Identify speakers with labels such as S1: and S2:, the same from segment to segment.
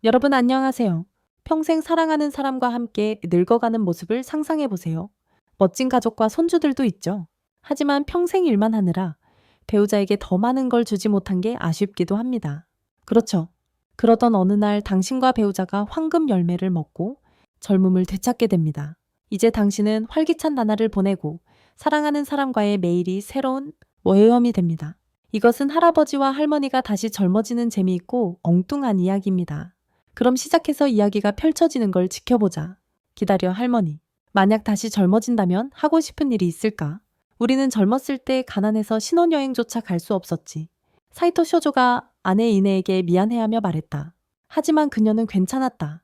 S1: 여러분 안녕하세요. 평생 사랑하는 사람과 함께 늙어가는 모습을 상상해 보세요. 멋진 가족과 손주들도 있죠. 하지만 평생 일만 하느라 배우자에게 더 많은 걸 주지 못한 게 아쉽기도 합니다. 그렇죠. 그러던 어느 날 당신과 배우자가 황금 열매를 먹고 젊음을 되찾게 됩니다. 이제 당신은 활기찬 나날을 보내고 사랑하는 사람과의 매일이 새로운 모험이 됩니다. 이것은 할아버지와 할머니가 다시 젊어지는 재미있고 엉뚱한 이야기입니다. 그럼 시작해서 이야기가 펼쳐지는 걸 지켜보자. 기다려, 할머니. 만약 다시 젊어진다면 하고 싶은 일이 있을까? 우리는 젊었을 때 가난해서 신혼여행조차 갈 수 없었지. 사이토 쇼조가 아내 이네에게 미안해하며 말했다. 하지만 그녀는 괜찮았다.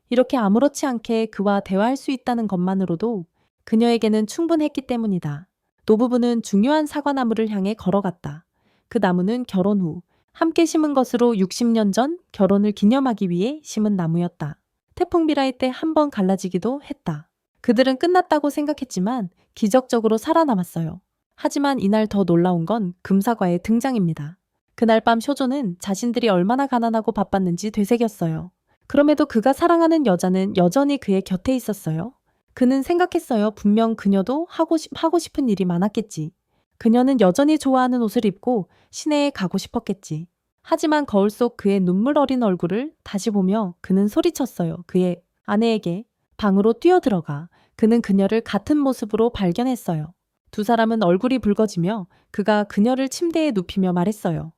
S1: 이렇게 아무렇지 않게 그와 대화할 수 있다는 것만으로도 그녀에게는 충분했기 때문이다. 노부부는 중요한 사과나무를 향해 걸어갔다. 그 나무는 결혼 후 함께 심은 것으로 60년 전 결혼을 기념하기 위해 심은 나무였다. 태풍 비라이 때 한 번 갈라지기도 했다. 그들은 끝났다고 생각했지만 기적적으로 살아남았어요. 하지만 이날 더 놀라운 건 금사과의 등장입니다. 그날 밤 쇼조는 자신들이 얼마나 가난하고 바빴는지 되새겼어요. 그럼에도 그가 사랑하는 여자는 여전히 그의 곁에 있었어요. 그는 생각했어요. 분명 그녀도 하고 싶은 일이 많았겠지. 그녀는 여전히 좋아하는 옷을 입고 시내에 가고 싶었겠지. 하지만 거울 속 그의 눈물 어린 얼굴을 다시 보며 그는 소리쳤어요. 그의 아내에게 방으로 뛰어들어가 그는 그녀를 같은 모습으로 발견했어요. 두 사람은 얼굴이 붉어지며 그가 그녀를 침대에 눕히며 말했어요.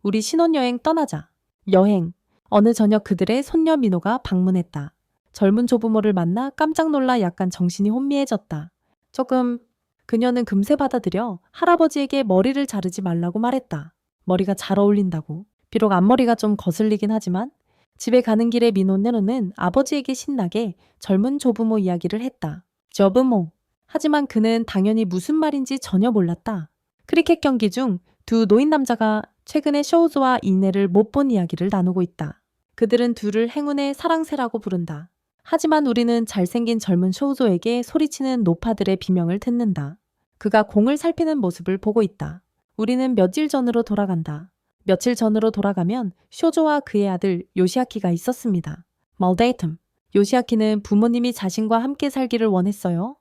S1: 우리 신혼여행 떠나자. 여행. 어느 저녁 그들의 손녀 민호가 방문했다. 젊은 조부모를 만나 깜짝 놀라 약간 정신이 혼미해졌다. 조금 그녀는 금세 받아들여 할아버지에게 머리를 자르지 말라고 말했다. 머리가 잘 어울린다고. 비록 앞머리가 좀 거슬리긴 하지만 집에 가는 길에 민호네노는 아버지에게 신나게 젊은 조부모 이야기를 했다. 조부모. 하지만 그는 당연히 무슨 말인지 전혀 몰랐다. 크리켓 경기 중 두 노인 남자가 최근에 쇼우즈와 이내를 못 본 이야기를 나누고 있다. 그들은 둘을 행운의 사랑새라고 부른다. 하지만 우리는 잘생긴 젊은 쇼우조에게 소리치는 노파들의 비명을 듣는다. 그가 공을 살피는 모습을 보고 있다. 우리는 며칠 전으로 돌아간다. 며칠 전으로 돌아가면 쇼조와 그의 아들 요시아키가 있었습니다. 말데이텀. 요시아키는 부모님이 자신과 함께 살기를 원했어요.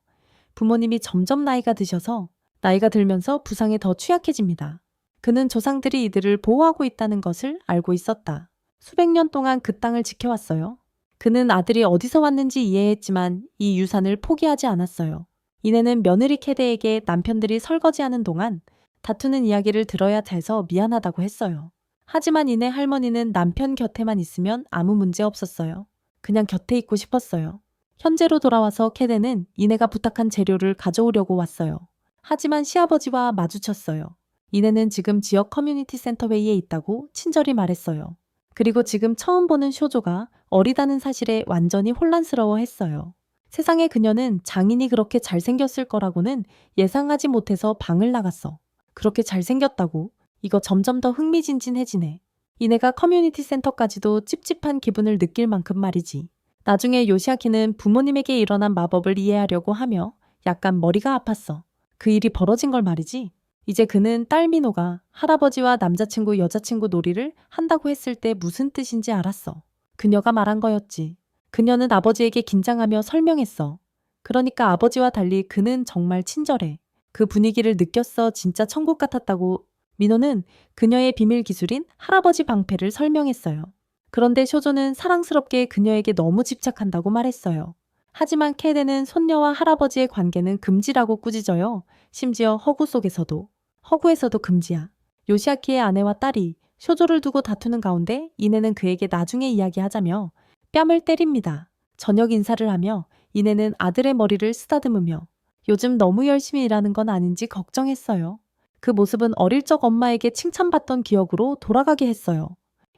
S1: 부모님이 점점 나이가 드셔서 나이가 들면서 부상에 더 취약해집니다. 그는 조상들이 이들을 보호하고 있다는 것을 알고 있었다. 수백 년 동안 그 땅을 지켜왔어요. 그는 아들이 어디서 왔는지 이해했지만 이 유산을 포기하지 않았어요. 이내는 며느리 캐데에게 남편들이 설거지하는 동안 다투는 이야기를 들어야 해서 미안하다고 했어요. 하지만 이내 할머니는 남편 곁에만 있으면 아무 문제 없었어요. 그냥 곁에 있고 싶었어요. 현재로 돌아와서 캐데는 이내가 부탁한 재료를 가져오려고 왔어요. 하지만 시아버지와 마주쳤어요. 이내는 지금 지역 커뮤니티 센터 회의에 있다고 친절히 말했어요. 그리고 지금 처음 보는 쇼조가 어리다는 사실에 완전히 혼란스러워했어요. 세상에 그녀는 장인이 그렇게 잘생겼을 거라고는 예상하지 못해서 방을 나갔어. 그렇게 잘생겼다고? 이거 점점 더 흥미진진해지네. 이내가 커뮤니티 센터까지도 찝찝한 기분을 느낄 만큼 말이지. 나중에 요시아키는 부모님에게 일어난 마법을 이해하려고 하며 약간 머리가 아팠어. 그 일이 벌어진 걸 말이지. 이제 그는 딸 민호가 할아버지와 남자친구 여자친구 놀이를 한다고 했을 때 무슨 뜻인지 알았어. 그녀가 말한 거였지. 그녀는 아버지에게 긴장하며 설명했어. 그러니까 아버지와 달리 그는 정말 친절해. 그 분위기를 느꼈어. 진짜 천국 같았다고. 민호는 그녀의 비밀 기술인 할아버지 방패를 설명했어요. 그런데 쇼조는 사랑스럽게 그녀에게 너무 집착한다고 말했어요. 하지만 케데는 손녀와 할아버지의 관계는 금지라고 꾸짖어요. 심지어 허구 속에서도. 허구에서도 금지야. 요시아키의 아내와 딸이 쇼조를 두고 다투는 가운데 이내는 그에게 나중에 이야기하자며 뺨을 때립니다. 저녁 인사를 하며 이내는 아들의 머리를 쓰다듬으며 요즘 너무 열심히 일하는 건 아닌지 걱정했어요. 그 모습은 어릴 적 엄마에게 칭찬받던 기억으로 돌아가게 했어요.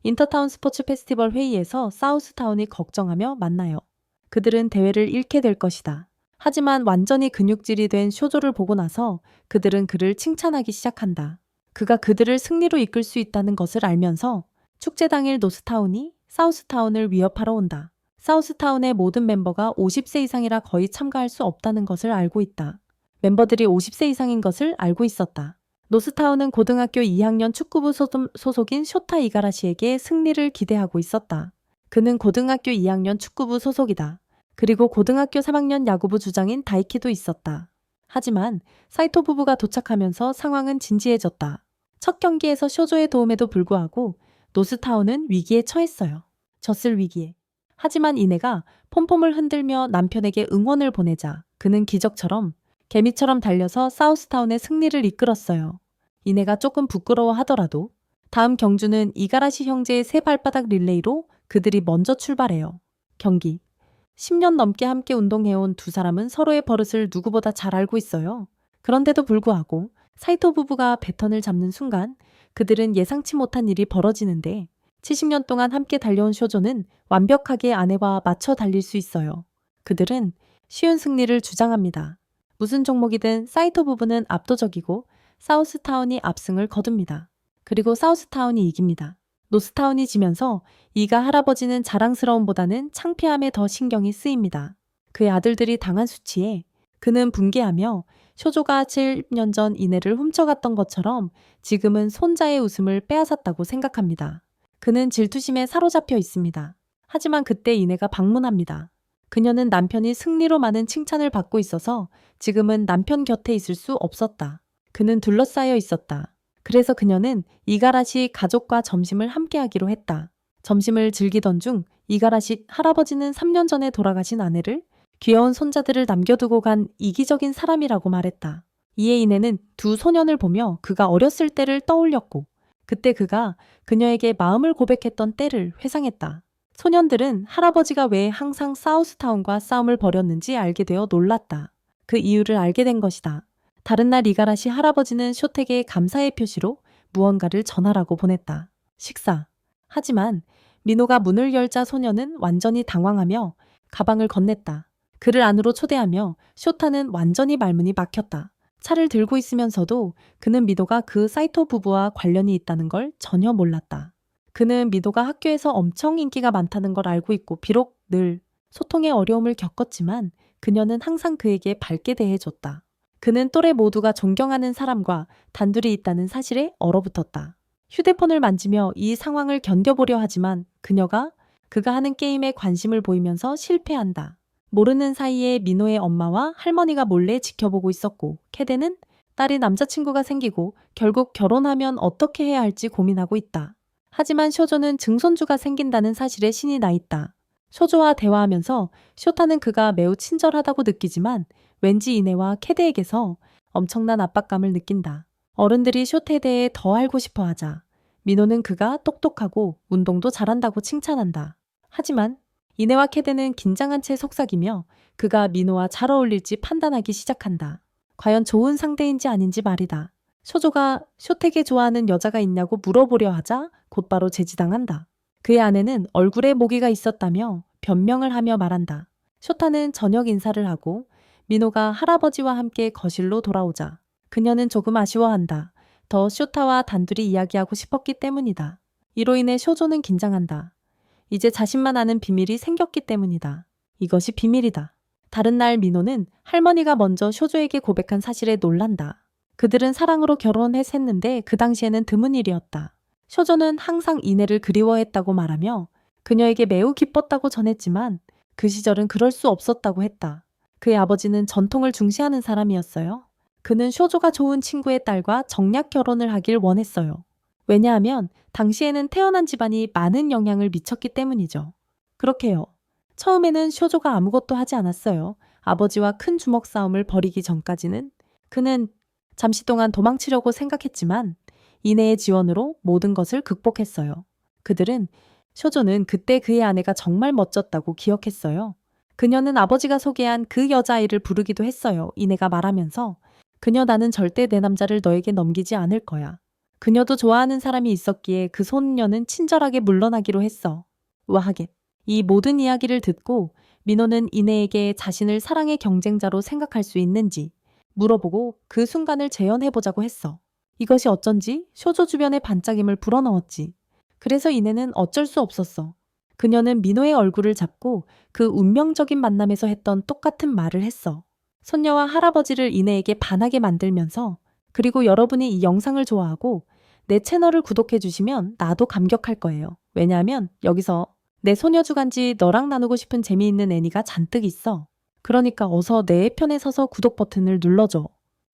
S1: 인터타운 스포츠 페스티벌 회의에서 사우스타운이 걱정하며 만나요. 그들은 대회를 잃게 될 것이다. 하지만 완전히 근육질이 된 쇼조를 보고 나서 그들은 그를 칭찬하기 시작한다. 그가 그들을 승리로 이끌 수 있다는 것을 알면서 축제 당일 노스타운이 사우스타운을 위협하러 온다. 사우스타운의 모든 멤버가 50세 이상이라 거의 참가할 수 없다는 것을 알고 있다. 멤버들이 50세 이상인 것을 알고 있었다. 노스타운은 고등학교 2학년 축구부 소속인 쇼타 이가라시에게 승리를 기대하고 있었다. 그는 고등학교 2학년 축구부 소속이다. 그리고 고등학교 3학년 야구부 주장인 다이키도 있었다. 하지만 사이토 부부가 도착하면서 상황은 진지해졌다. 첫 경기에서 쇼조의 도움에도 불구하고 노스타운은 위기에 처했어요. 졌을 위기에. 하지만 이내가 폼폼을 흔들며 남편에게 응원을 보내자 그는 기적처럼 개미처럼 달려서 사우스타운의 승리를 이끌었어요. 이내가 조금 부끄러워하더라도 다음 경주는 이가라시 형제의 세 발바닥 릴레이로 그들이 먼저 출발해요. 경기. 10년 넘게 함께 운동해온 두 사람은 서로의 버릇을 누구보다 잘 알고 있어요. 그런데도 불구하고 사이토 부부가 배턴을 잡는 순간 그들은 예상치 못한 일이 벌어지는데 70년 동안 함께 달려온 쇼조는 완벽하게 아내와 맞춰 달릴 수 있어요. 그들은 쉬운 승리를 주장합니다. 무슨 종목이든 사이토 부부는 압도적이고 사우스타운이 압승을 거둡니다. 그리고 사우스타운이 이깁니다. 노스타운이 지면서 이가 할아버지는 자랑스러움보다는 창피함에 더 신경이 쓰입니다. 그의 아들들이 당한 수치에 그는 붕괴하며 쇼조가 7년 전 이내를 훔쳐갔던 것처럼 지금은 손자의 웃음을 빼앗았다고 생각합니다. 그는 질투심에 사로잡혀 있습니다. 하지만 그때 이내가 방문합니다. 그녀는 남편이 승리로 많은 칭찬을 받고 있어서 지금은 남편 곁에 있을 수 없었다. 그는 둘러싸여 있었다. 그래서 그녀는 이가라시 가족과 점심을 함께 하기로 했다. 점심을 즐기던 중 이가라시 할아버지는 3년 전에 돌아가신 아내를 귀여운 손자들을 남겨두고 간 이기적인 사람이라고 말했다. 이에 이내는 두 소년을 보며 그가 어렸을 때를 떠올렸고 그때 그가 그녀에게 마음을 고백했던 때를 회상했다. 소년들은 할아버지가 왜 항상 사우스타운과 싸움을 벌였는지 알게 되어 놀랐다. 그 이유를 알게 된 것이다. 다른 날 이가라시 할아버지는 쇼택에 감사의 표시로 무언가를 전하라고 보냈다. 식사. 하지만 민호가 문을 열자 소년은 완전히 당황하며 가방을 건넸다. 그를 안으로 초대하며 쇼타는 완전히 말문이 막혔다. 차를 들고 있으면서도 그는 미도가 그 사이토 부부와 관련이 있다는 걸 전혀 몰랐다. 그는 미도가 학교에서 엄청 인기가 많다는 걸 알고 있고 비록 늘 소통에 어려움을 겪었지만 그녀는 항상 그에게 밝게 대해줬다. 그는 또래 모두가 존경하는 사람과 단둘이 있다는 사실에 얼어붙었다. 휴대폰을 만지며 이 상황을 견뎌보려 하지만 그가 하는 게임에 관심을 보이면서 실패한다. 모르는 사이에 민호의 엄마와 할머니가 몰래 지켜보고 있었고 캐데는 딸이 남자친구가 생기고 결국 결혼하면 어떻게 해야 할지 고민하고 있다. 하지만 쇼조는 증손주가 생긴다는 사실에 신이 나 있다. 쇼조와 대화하면서 쇼타는 그가 매우 친절하다고 느끼지만 왠지 이내와 캐데에게서 엄청난 압박감을 느낀다. 어른들이 쇼타에 대해 더 알고 싶어 하자 민호는 그가 똑똑하고 운동도 잘한다고 칭찬한다. 하지만 이내와 캐데는 긴장한 채 속삭이며 그가 민호와 잘 어울릴지 판단하기 시작한다. 과연 좋은 상대인지 아닌지 말이다. 쇼조가 쇼택에 좋아하는 여자가 있냐고 물어보려 하자 곧바로 제지당한다. 그의 아내는 얼굴에 모기가 있었다며 변명을 하며 말한다. 쇼타는 저녁 인사를 하고 민호가 할아버지와 함께 거실로 돌아오자 그녀는 조금 아쉬워한다. 더 쇼타와 단둘이 이야기하고 싶었기 때문이다. 이로 인해 쇼조는 긴장한다. 이제 자신만 아는 비밀이 생겼기 때문이다. 이것이 비밀이다. 다른 날 민호는 할머니가 먼저 쇼조에게 고백한 사실에 놀란다. 그들은 사랑으로 결혼했는데 그 당시에는 드문 일이었다. 쇼조는 항상 이내를 그리워했다고 말하며 그녀에게 매우 기뻤다고 전했지만 그 시절은 그럴 수 없었다고 했다. 그의 아버지는 전통을 중시하는 사람이었어요. 그는 쇼조가 좋은 친구의 딸과 정략 결혼을 하길 원했어요. 왜냐하면 당시에는 태어난 집안이 많은 영향을 미쳤기 때문이죠. 그렇게요. 처음에는 쇼조가 아무것도 하지 않았어요. 아버지와 큰 주먹 싸움을 벌이기 전까지는 그는 잠시 동안 도망치려고 생각했지만 이내의 지원으로 모든 것을 극복했어요. 쇼조는 그때 그의 아내가 정말 멋졌다고 기억했어요. 그녀는 아버지가 소개한 그 여자아이를 부르기도 했어요. 이내가 말하면서 그녀 나는 절대 내 남자를 너에게 넘기지 않을 거야. 그녀도 좋아하는 사람이 있었기에 그 소녀는 친절하게 물러나기로 했어. 우아하게. 이 모든 이야기를 듣고 민호는 이내에게 자신을 사랑의 경쟁자로 생각할 수 있는지 물어보고 그 순간을 재현해보자고 했어. 이것이 어쩐지 쇼조 주변의 반짝임을 불어넣었지. 그래서 이내는 어쩔 수 없었어. 그녀는 민호의 얼굴을 잡고 그 운명적인 만남에서 했던 똑같은 말을 했어. 손녀와 할아버지를 이내에게 반하게 만들면서 그리고 여러분이 이 영상을 좋아하고 내 채널을 구독해 주시면 나도 감격할 거예요. 왜냐하면 여기서 내 소녀 주간지 너랑 나누고 싶은 재미있는 애니가 잔뜩 있어. 그러니까 어서 내 편에 서서 구독 버튼을 눌러줘.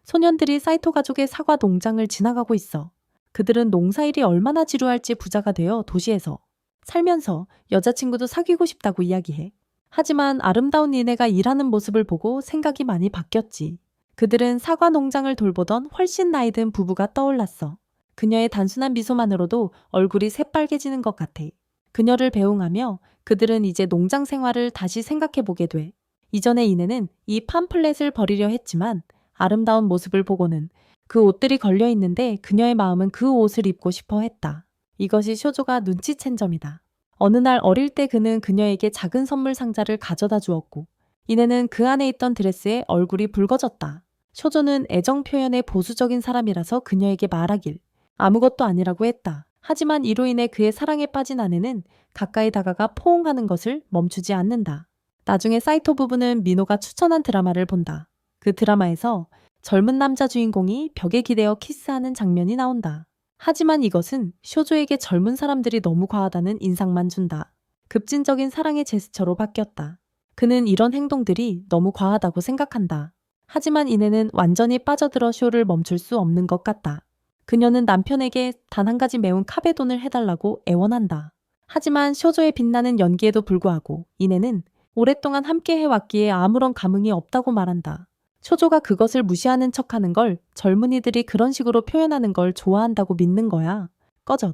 S1: 소년들이 사이토 가족의 사과 농장을 지나가고 있어. 그들은 농사일이 얼마나 지루할지 부자가 되어 도시에서 살면서 여자친구도 사귀고 싶다고 이야기해. 하지만 아름다운 니네가 일하는 모습을 보고 생각이 많이 바뀌었지. 그들은 사과 농장을 돌보던 훨씬 나이 든 부부가 떠올랐어. 그녀의 단순한 미소만으로도 얼굴이 새빨개지는 것 같아. 그녀를 배웅하며 그들은 이제 농장 생활을 다시 생각해보게 돼. 이전에 이내는 이 팜플렛을 버리려 했지만 아름다운 모습을 보고는 그 옷들이 걸려있는데 그녀의 마음은 그 옷을 입고 싶어 했다. 이것이 쇼조가 눈치챈 점이다. 어느 날 어릴 때 그는 그녀에게 작은 선물 상자를 가져다 주었고 이내는 그 안에 있던 드레스에 얼굴이 붉어졌다. 쇼조는 애정 표현에 보수적인 사람이라서 그녀에게 말하길 아무것도 아니라고 했다. 하지만 이로 인해 그의 사랑에 빠진 아내는 가까이 다가가 포옹하는 것을 멈추지 않는다. 나중에 사이토 부부는 민호가 추천한 드라마를 본다. 그 드라마에서 젊은 남자 주인공이 벽에 기대어 키스하는 장면이 나온다. 하지만 이것은 쇼조에게 젊은 사람들이 너무 과하다는 인상만 준다. 급진적인 사랑의 제스처로 바뀌었다. 그는 이런 행동들이 너무 과하다고 생각한다. 하지만 이내는 완전히 빠져들어 쇼를 멈출 수 없는 것 같다. 그녀는 남편에게 단 한 가지 매운 카베돈을 해달라고 애원한다. 하지만 쇼조의 빛나는 연기에도 불구하고 이내는 오랫동안 함께 해왔기에 아무런 감흥이 없다고 말한다. 쇼조가 그것을 무시하는 척하는 걸 젊은이들이 그런 식으로 표현하는 걸 좋아한다고 믿는 거야. 꺼져.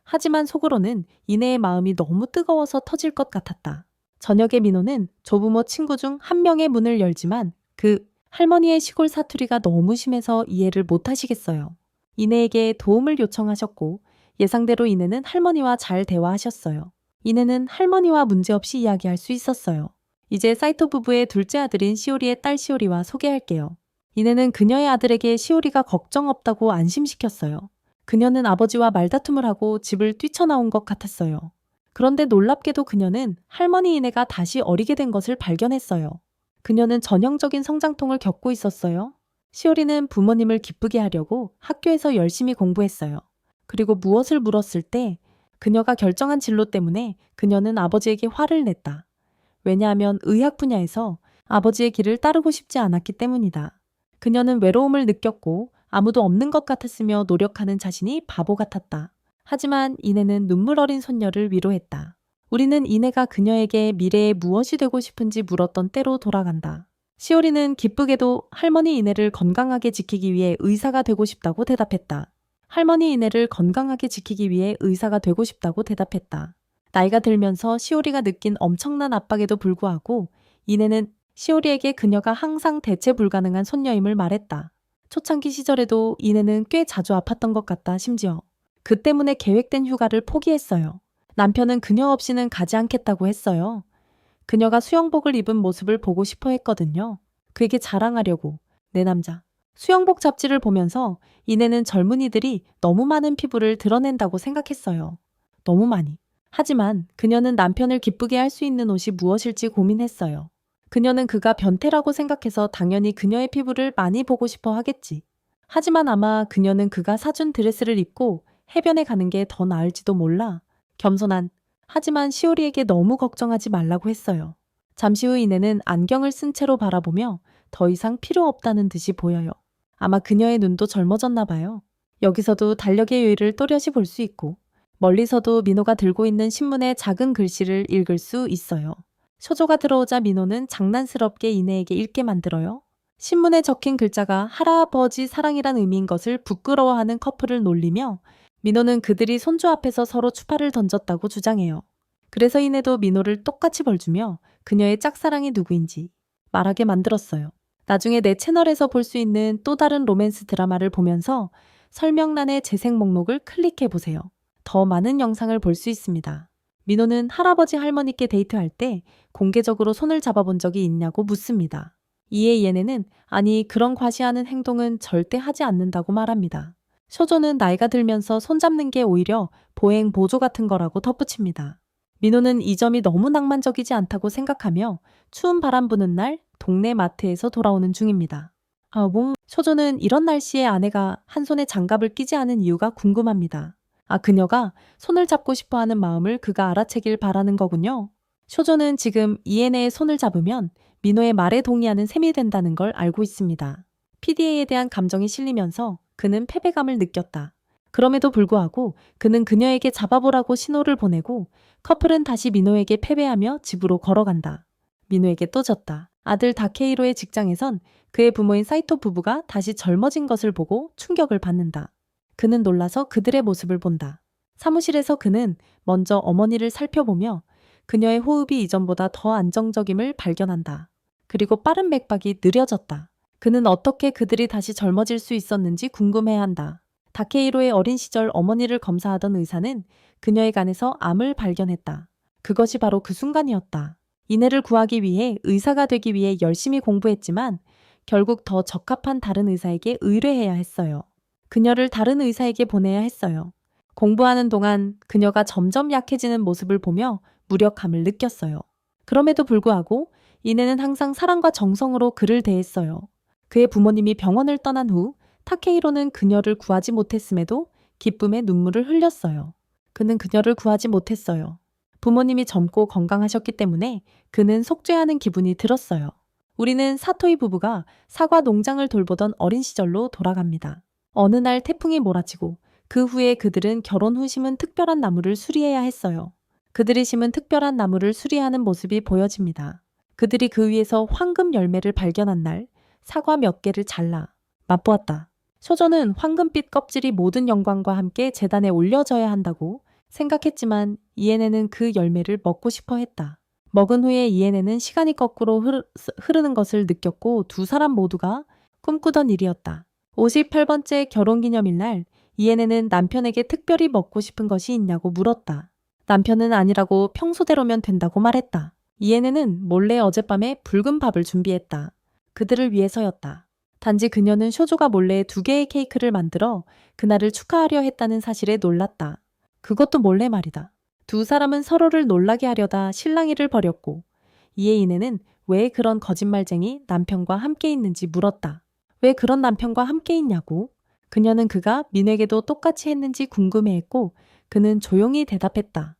S1: 하지만 속으로는 이내의 마음이 너무 뜨거워서 터질 것 같았다. 저녁에 민호는 조부모 친구 중 한 명의 문을 열지만 그 할머니의 시골 사투리가 너무 심해서 이해를 못 하시겠어요. 이내에게 도움을 요청하셨고 예상대로 이내는 할머니와 잘 대화하셨어요. 이내는 할머니와 문제없이 이야기할 수 있었어요. 이제 사이토 부부의 둘째 아들인 시오리의 딸 시오리와 소개할게요. 이내는 그녀의 아들에게 시오리가 걱정 없다고 안심시켰어요. 그녀는 아버지와 말다툼을 하고 집을 뛰쳐나온 것 같았어요. 그런데 놀랍게도 그녀는 할머니 이내가 다시 어리게 된 것을 발견했어요. 그녀는 전형적인 성장통을 겪고 있었어요. 시오리는 부모님을 기쁘게 하려고 학교에서 열심히 공부했어요. 그리고 무엇을 물었을 때 그녀가 결정한 진로 때문에 그녀는 아버지에게 화를 냈다. 왜냐하면 의학 분야에서 아버지의 길을 따르고 싶지 않았기 때문이다. 그녀는 외로움을 느꼈고 아무도 없는 것 같았으며 노력하는 자신이 바보 같았다. 하지만 이내는 눈물 어린 손녀를 위로했다. 우리는 이내가 그녀에게 미래에 무엇이 되고 싶은지 물었던 때로 돌아간다. 시오리는 기쁘게도 할머니 이내를 건강하게 지키기 위해 의사가 되고 싶다고 대답했다. 할머니 이내를 건강하게 지키기 위해 의사가 되고 싶다고 대답했다. 나이가 들면서 시오리가 느낀 엄청난 압박에도 불구하고 이내는 시오리에게 그녀가 항상 대체 불가능한 손녀임을 말했다. 초창기 시절에도 이내는 꽤 자주 아팠던 것 같다. 심지어 그 때문에 계획된 휴가를 포기했어요. 남편은 그녀 없이는 가지 않겠다고 했어요. 그녀가 수영복을 입은 모습을 보고 싶어 했거든요. 그에게 자랑하려고. 내 남자. 수영복 잡지를 보면서 이내는 젊은이들이 너무 많은 피부를 드러낸다고 생각했어요. 너무 많이. 하지만 그녀는 남편을 기쁘게 할 수 있는 옷이 무엇일지 고민했어요. 그녀는 그가 변태라고 생각해서 당연히 그녀의 피부를 많이 보고 싶어 하겠지. 하지만 아마 그녀는 그가 사준 드레스를 입고 해변에 가는 게 더 나을지도 몰라. 겸손한. 하지만 시오리에게 너무 걱정하지 말라고 했어요. 잠시 후 이내는 안경을 쓴 채로 바라보며 더 이상 필요 없다는 듯이 보여요. 아마 그녀의 눈도 젊어졌나 봐요. 여기서도 달력의 요일을 또렷이 볼 수 있고 멀리서도 민호가 들고 있는 신문의 작은 글씨를 읽을 수 있어요. 쇼조가 들어오자 민호는 장난스럽게 이내에게 읽게 만들어요. 신문에 적힌 글자가 할아버지 사랑이란 의미인 것을 부끄러워하는 커플을 놀리며 민호는 그들이 손주 앞에서 서로 추파를 던졌다고 주장해요. 그래서 이내도 민호를 똑같이 벌주며 그녀의 짝사랑이 누구인지 말하게 만들었어요. 나중에 내 채널에서 볼 수 있는 또 다른 로맨스 드라마를 보면서 설명란의 재생 목록을 클릭해보세요. 더 많은 영상을 볼 수 있습니다. 민호는 할아버지 할머니께 데이트할 때 공개적으로 손을 잡아본 적이 있냐고 묻습니다. 이에 예네는 아니 그런 과시하는 행동은 절대 하지 않는다고 말합니다. 쇼조는 나이가 들면서 손잡는 게 오히려 보행 보조 같은 거라고 덧붙입니다. 민호는 이 점이 너무 낭만적이지 않다고 생각하며 추운 바람 부는 날 동네 마트에서 돌아오는 중입니다. 쇼조는 이런 날씨에 아내가 한 손에 장갑을 끼지 않은 이유가 궁금합니다. 그녀가 손을 잡고 싶어 하는 마음을 그가 알아채길 바라는 거군요. 쇼조는 지금 이에네의 손을 잡으면 민호의 말에 동의하는 셈이 된다는 걸 알고 있습니다. PDA에 대한 감정이 실리면서 그는 패배감을 느꼈다. 그럼에도 불구하고 그는 그녀에게 잡아보라고 신호를 보내고 커플은 다시 민호에게 패배하며 집으로 걸어간다. 민호에게 또 졌다. 아들 다케이로의 직장에선 그의 부모인 사이토 부부가 다시 젊어진 것을 보고 충격을 받는다. 그는 놀라서 그들의 모습을 본다. 사무실에서 그는 먼저 어머니를 살펴보며 그녀의 호흡이 이전보다 더 안정적임을 발견한다. 그리고 빠른 맥박이 느려졌다. 그는 어떻게 그들이 다시 젊어질 수 있었는지 궁금해한다. 다케이로의 어린 시절 어머니를 검사하던 의사는 그녀의 간에서 암을 발견했다. 그것이 바로 그 순간이었다. 이내를 구하기 위해 의사가 되기 위해 열심히 공부했지만 결국 더 적합한 다른 의사에게 의뢰해야 했어요. 그녀를 다른 의사에게 보내야 했어요. 공부하는 동안 그녀가 점점 약해지는 모습을 보며 무력함을 느꼈어요. 그럼에도 불구하고 이내는 항상 사랑과 정성으로 그를 대했어요. 그의 부모님이 병원을 떠난 후 타케이로는 그녀를 구하지 못했음에도 기쁨의 눈물을 흘렸어요. 그는 그녀를 구하지 못했어요. 부모님이 젊고 건강하셨기 때문에 그는 속죄하는 기분이 들었어요. 우리는 사토이 부부가 사과 농장을 돌보던 어린 시절로 돌아갑니다. 어느 날 태풍이 몰아치고 그 후에 그들은 결혼 후 심은 특별한 나무를 수리해야 했어요. 그들이 심은 특별한 나무를 수리하는 모습이 보여집니다. 그들이 그 위에서 황금 열매를 발견한 날 사과 몇 개를 잘라 맛보았다. 쇼조는 황금빛 껍질이 모든 영광과 함께 제단에 올려져야 한다고 생각했지만 이에네는 그 열매를 먹고 싶어 했다. 먹은 후에 이에네는 시간이 거꾸로 흐르는 것을 느꼈고 두 사람 모두가 꿈꾸던 일이었다. 58번째 결혼기념일 날 이에네는 남편에게 특별히 먹고 싶은 것이 있냐고 물었다. 남편은 아니라고 평소대로면 된다고 말했다. 이에네는 몰래 어젯밤에 붉은 밥을 준비했다. 그들을 위해서였다. 단지 그녀는 쇼조가 몰래 2개의 케이크를 만들어 그날을 축하하려 했다는 사실에 놀랐다. 그것도 몰래 말이다. 두 사람은 서로를 놀라게 하려다 실랑이를 벌였고 이에 이내는 왜 그런 거짓말쟁이 남편과 함께 있는지 물었다. 왜 그런 남편과 함께 있냐고? 그녀는 그가 민에게도 똑같이 했는지 궁금해했고 그는 조용히 대답했다.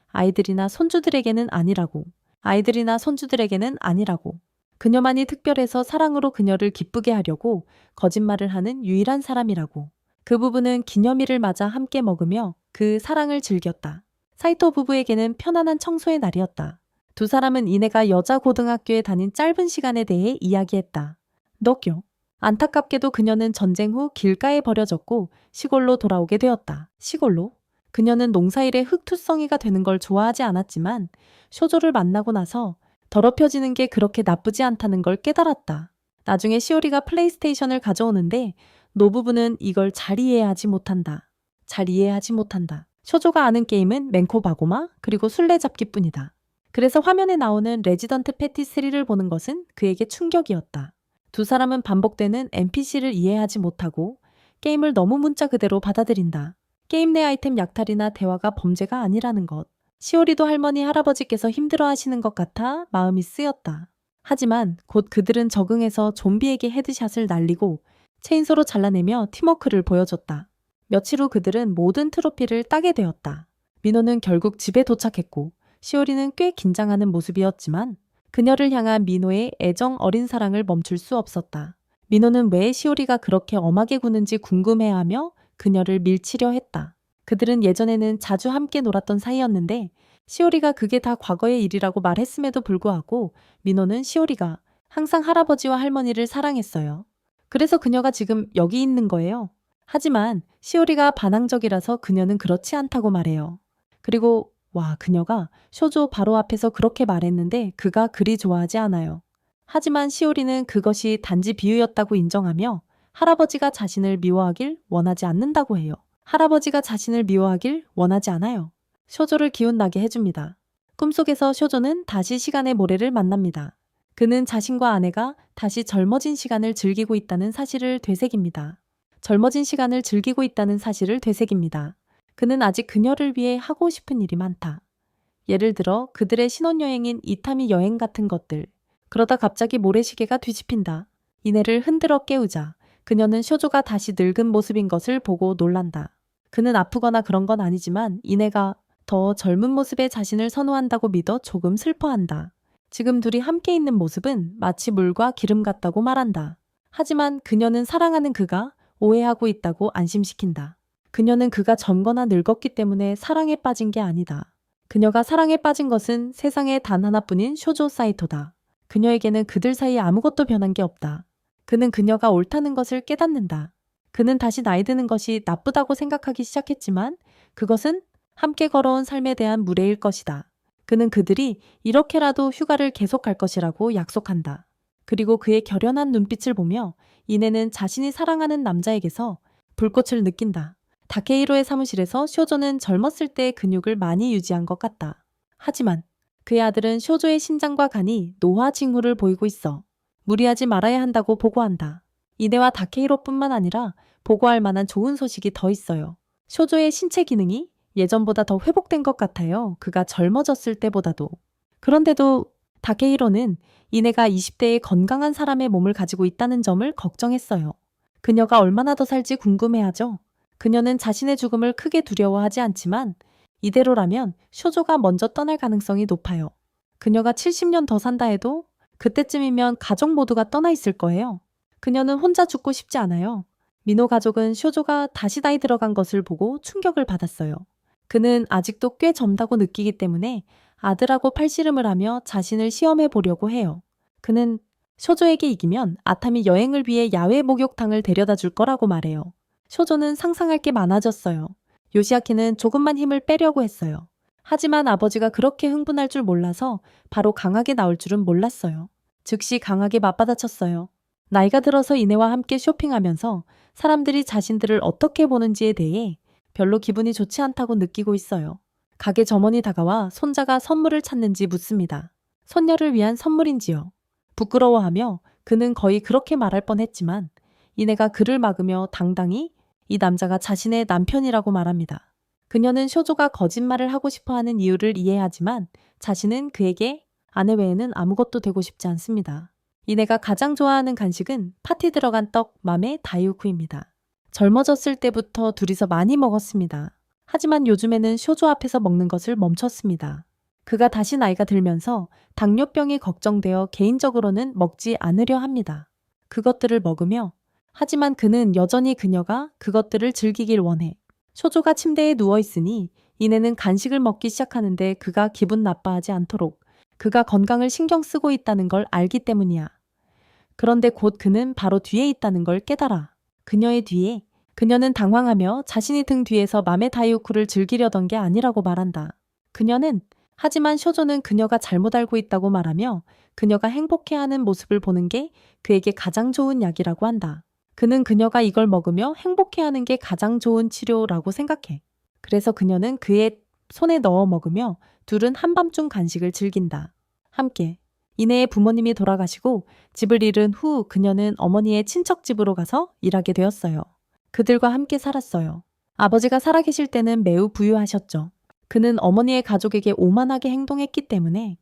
S1: 아이들이나 손주들에게는 아니라고. 아이들이나 손주들에게는 아니라고. 그녀만이 특별해서 사랑으로 그녀를 기쁘게 하려고 거짓말을 하는 유일한 사람이라고. 그 부부는 기념일을 맞아 함께 먹으며 그 사랑을 즐겼다. 사이토 부부에게는 편안한 청소의 날이었다. 두 사람은 이내가 여자 고등학교에 다닌 짧은 시간에 대해 이야기했다. 너교. 안타깝게도 그녀는 전쟁 후 길가에 버려졌고 시골로 돌아오게 되었다. 시골로? 그녀는 농사일에 흙투성이가 되는 걸 좋아하지 않았지만 쇼조를 만나고 나서 더럽혀지는 게 그렇게 나쁘지 않다는 걸 깨달았다. 나중에 시오리가 플레이스테이션을 가져오는데 노부부는 이걸 잘 이해하지 못한다. 잘 이해하지 못한다. 쇼조가 아는 게임은 맹코바고마 그리고 술래잡기뿐이다. 그래서 화면에 나오는 레지던트 패티3를 보는 것은 그에게 충격이었다. 두 사람은 반복되는 NPC를 이해하지 못하고 게임을 너무 문자 그대로 받아들인다. 게임 내 아이템 약탈이나 대화가 범죄가 아니라는 것. 시오리도 할머니 할아버지께서 힘들어하시는 것 같아 마음이 쓰였다. 하지만 곧 그들은 적응해서 좀비에게 헤드샷을 날리고 체인소로 잘라내며 팀워크를 보여줬다. 며칠 후 그들은 모든 트로피를 따게 되었다. 민호는 결국 집에 도착했고 시오리는 꽤 긴장하는 모습이었지만 그녀를 향한 민호의 애정 어린 사랑을 멈출 수 없었다. 민호는 왜 시오리가 그렇게 엄하게 구는지 궁금해하며 그녀를 밀치려 했다. 그들은 예전에는 자주 함께 놀았던 사이였는데 시오리가 그게 다 과거의 일이라고 말했음에도 불구하고 민호는 시오리가 항상 할아버지와 할머니를 사랑했어요. 그래서 그녀가 지금 여기 있는 거예요. 하지만 시오리가 반항적이라서 그녀는 그렇지 않다고 말해요. 그리고 그녀가 쇼조 바로 앞에서 그렇게 말했는데 그가 그리 좋아하지 않아요. 하지만 시오리는 그것이 단지 비유였다고 인정하며 할아버지가 자신을 미워하길 원하지 않는다고 해요. 할아버지가 자신을 미워하길 원하지 않아요. 쇼조를 기운나게 해줍니다. 꿈속에서 쇼조는 다시 시간의 모래를 만납니다. 그는 자신과 아내가 다시 젊어진 시간을 즐기고 있다는 사실을 되새깁니다. 젊어진 시간을 즐기고 있다는 사실을 되새깁니다. 그는 아직 그녀를 위해 하고 싶은 일이 많다. 예를 들어 그들의 신혼여행인 이타미 여행 같은 것들. 그러다 갑자기 모래시계가 뒤집힌다. 이내를 흔들어 깨우자 그녀는 쇼조가 다시 늙은 모습인 것을 보고 놀란다. 그는 아프거나 그런 건 아니지만 이내가 더 젊은 모습의 자신을 선호한다고 믿어 조금 슬퍼한다. 지금 둘이 함께 있는 모습은 마치 물과 기름 같다고 말한다. 하지만 그녀는 사랑하는 그가 오해하고 있다고 안심시킨다. 그녀는 그가 젊거나 늙었기 때문에 사랑에 빠진 게 아니다. 그녀가 사랑에 빠진 것은 세상에 단 하나뿐인 쇼조 사이토다. 그녀에게는 그들 사이에 아무것도 변한 게 없다. 그는 그녀가 옳다는 것을 깨닫는다. 그는 다시 나이 드는 것이 나쁘다고 생각하기 시작했지만 그것은 함께 걸어온 삶에 대한 무례일 것이다. 그는 그들이 이렇게라도 휴가를 계속할 것이라고 약속한다. 그리고 그의 결연한 눈빛을 보며 이내는 자신이 사랑하는 남자에게서 불꽃을 느낀다. 다케이로의 사무실에서 쇼조는 젊었을 때의 근육을 많이 유지한 것 같다. 하지만 그의 아들은 쇼조의 신장과 간이 노화 징후를 보이고 있어 무리하지 말아야 한다고 보고한다. 이내와 다케이로뿐만 아니라 보고할 만한 좋은 소식이 더 있어요. 쇼조의 신체 기능이 예전보다 더 회복된 것 같아요. 그가 젊어졌을 때보다도. 그런데도 다케이로는 이내가 20대의 건강한 사람의 몸을 가지고 있다는 점을 걱정했어요. 그녀가 얼마나 더 살지 궁금해하죠. 그녀는 자신의 죽음을 크게 두려워하지 않지만 이대로라면 쇼조가 먼저 떠날 가능성이 높아요. 그녀가 70년 더 산다 해도 그때쯤이면 가족 모두가 떠나 있을 거예요. 그녀는 혼자 죽고 싶지 않아요. 미노 가족은 쇼조가 다시 나이 들어간 것을 보고 충격을 받았어요. 그는 아직도 꽤 젊다고 느끼기 때문에 아들하고 팔씨름을 하며 자신을 시험해 보려고 해요. 그는 쇼조에게 이기면 아타미 여행을 위해 야외 목욕탕을 데려다 줄 거라고 말해요. 쇼조는 상상할 게 많아졌어요. 요시아키는 조금만 힘을 빼려고 했어요. 하지만 아버지가 그렇게 흥분할 줄 몰라서 바로 강하게 나올 줄은 몰랐어요. 즉시 강하게 맞받아쳤어요. 나이가 들어서 이내와 함께 쇼핑하면서 사람들이 자신들을 어떻게 보는지에 대해 별로 기분이 좋지 않다고 느끼고 있어요. 가게 점원이 다가와 손자가 선물을 찾는지 묻습니다. 손녀를 위한 선물인지요. 부끄러워하며 그는 거의 그렇게 말할 뻔했지만 이내가 그를 막으며 당당히 이 남자가 자신의 남편이라고 말합니다. 그녀는 쇼조가 거짓말을 하고 싶어하는 이유를 이해하지만 자신은 그에게 아내 외에는 아무것도 되고 싶지 않습니다. 이내가 가장 좋아하는 간식은 파티 들어간 떡 맘의 다이우쿠입니다. 젊어졌을 때부터 둘이서 많이 먹었습니다. 하지만 요즘에는 쇼조 앞에서 먹는 것을 멈췄습니다. 그가 다시 나이가 들면서 당뇨병이 걱정되어 개인적으로는 먹지 않으려 합니다. 그것들을 먹으며 하지만 그는 여전히 그녀가 그것들을 즐기길 원해. 쇼조가 침대에 누워있으니 이내는 간식을 먹기 시작하는데 그가 기분 나빠하지 않도록 그가 건강을 신경 쓰고 있다는 걸 알기 때문이야. 그런데 곧 그는 바로 뒤에 있다는 걸 깨달아. 그녀의 뒤에 그녀는 당황하며 자신이 등 뒤에서 맘의 다이오쿠를 즐기려던 게 아니라고 말한다. 하지만 쇼조는 그녀가 잘못 알고 있다고 말하며 그녀가 행복해하는 모습을 보는 게 그에게 가장 좋은 약이라고 한다. 그는 그녀가 이걸 먹으며 행복해하는 게 가장 좋은 치료라고 생각해. 그래서 그녀는 그의 손에 넣어 먹으며 둘은 한밤중 간식을 즐긴다. 함께. 이내의 부모님이 돌아가시고 집을 잃은 후 그녀는 어머니의 친척 집으로 가서 일하게 되었어요. 그들과 함께 살았어요. 아버지가 살아계실 때는 매우 부유하셨죠. 그는 어머니의 가족에게 오만하게 행동했기 때문에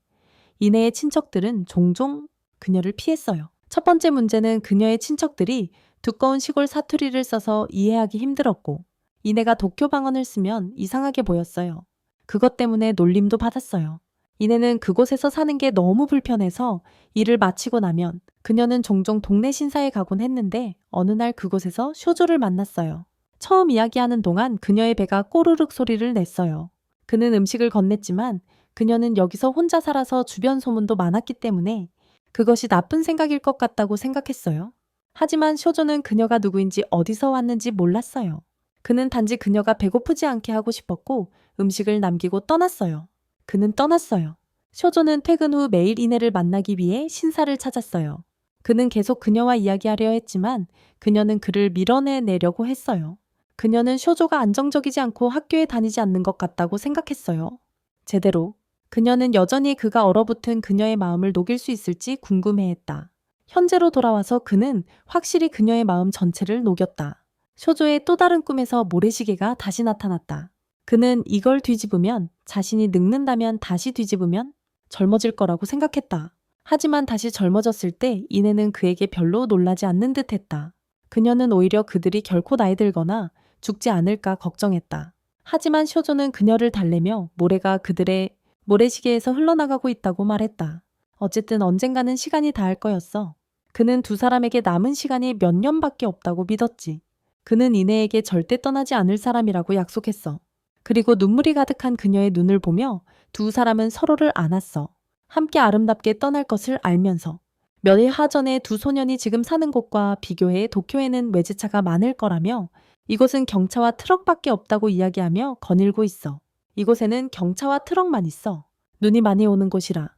S1: 이내의 친척들은 종종 그녀를 피했어요. 첫 번째 문제는 그녀의 친척들이 두꺼운 시골 사투리를 써서 이해하기 힘들었고 이내가 도쿄 방언을 쓰면 이상하게 보였어요. 그것 때문에 놀림도 받았어요. 이내는 그곳에서 사는 게 너무 불편해서 일을 마치고 나면 그녀는 종종 동네 신사에 가곤 했는데 어느 날 그곳에서 쇼조를 만났어요. 처음 이야기하는 동안 그녀의 배가 꼬르륵 소리를 냈어요. 그는 음식을 건넸지만 그녀는 여기서 혼자 살아서 주변 소문도 많았기 때문에 그것이 나쁜 생각일 것 같다고 생각했어요. 하지만 쇼조는 그녀가 누구인지 어디서 왔는지 몰랐어요. 그는 단지 그녀가 배고프지 않게 하고 싶었고 음식을 남기고 떠났어요. 그는 떠났어요. 쇼조는 퇴근 후 매일 이내를 만나기 위해 신사를 찾았어요. 그는 계속 그녀와 이야기하려 했지만 그녀는 그를 밀어내려고 했어요. 그녀는 쇼조가 안정적이지 않고 학교에 다니지 않는 것 같다고 생각했어요. 제대로. 그녀는 여전히 그가 얼어붙은 그녀의 마음을 녹일 수 있을지 궁금해했다. 현재로 돌아와서 그는 확실히 그녀의 마음 전체를 녹였다. 쇼조의 또 다른 꿈에서 모래시계가 다시 나타났다. 그는 이걸 뒤집으면 자신이 늙는다면 다시 뒤집으면 젊어질 거라고 생각했다. 하지만 다시 젊어졌을 때 이내는 그에게 별로 놀라지 않는 듯 했다. 그녀는 오히려 그들이 결코 나이 들거나 죽지 않을까 걱정했다. 하지만 쇼조는 그녀를 달래며 모래가 그들의 모래시계에서 흘러나가고 있다고 말했다. 어쨌든 언젠가는 시간이 닿을 거였어. 그는 두 사람에게 남은 시간이 몇 년밖에 없다고 믿었지. 그는 이내에게 절대 떠나지 않을 사람이라고 약속했어. 그리고 눈물이 가득한 그녀의 눈을 보며 두 사람은 서로를 안았어. 함께 아름답게 떠날 것을 알면서. 몇 일 하전에 두 소년이 지금 사는 곳과 비교해 도쿄에는 외제차가 많을 거라며 이곳은 경차와 트럭밖에 없다고 이야기하며 거닐고 있어. 이곳에는 경차와 트럭만 있어. 눈이 많이 오는 곳이라.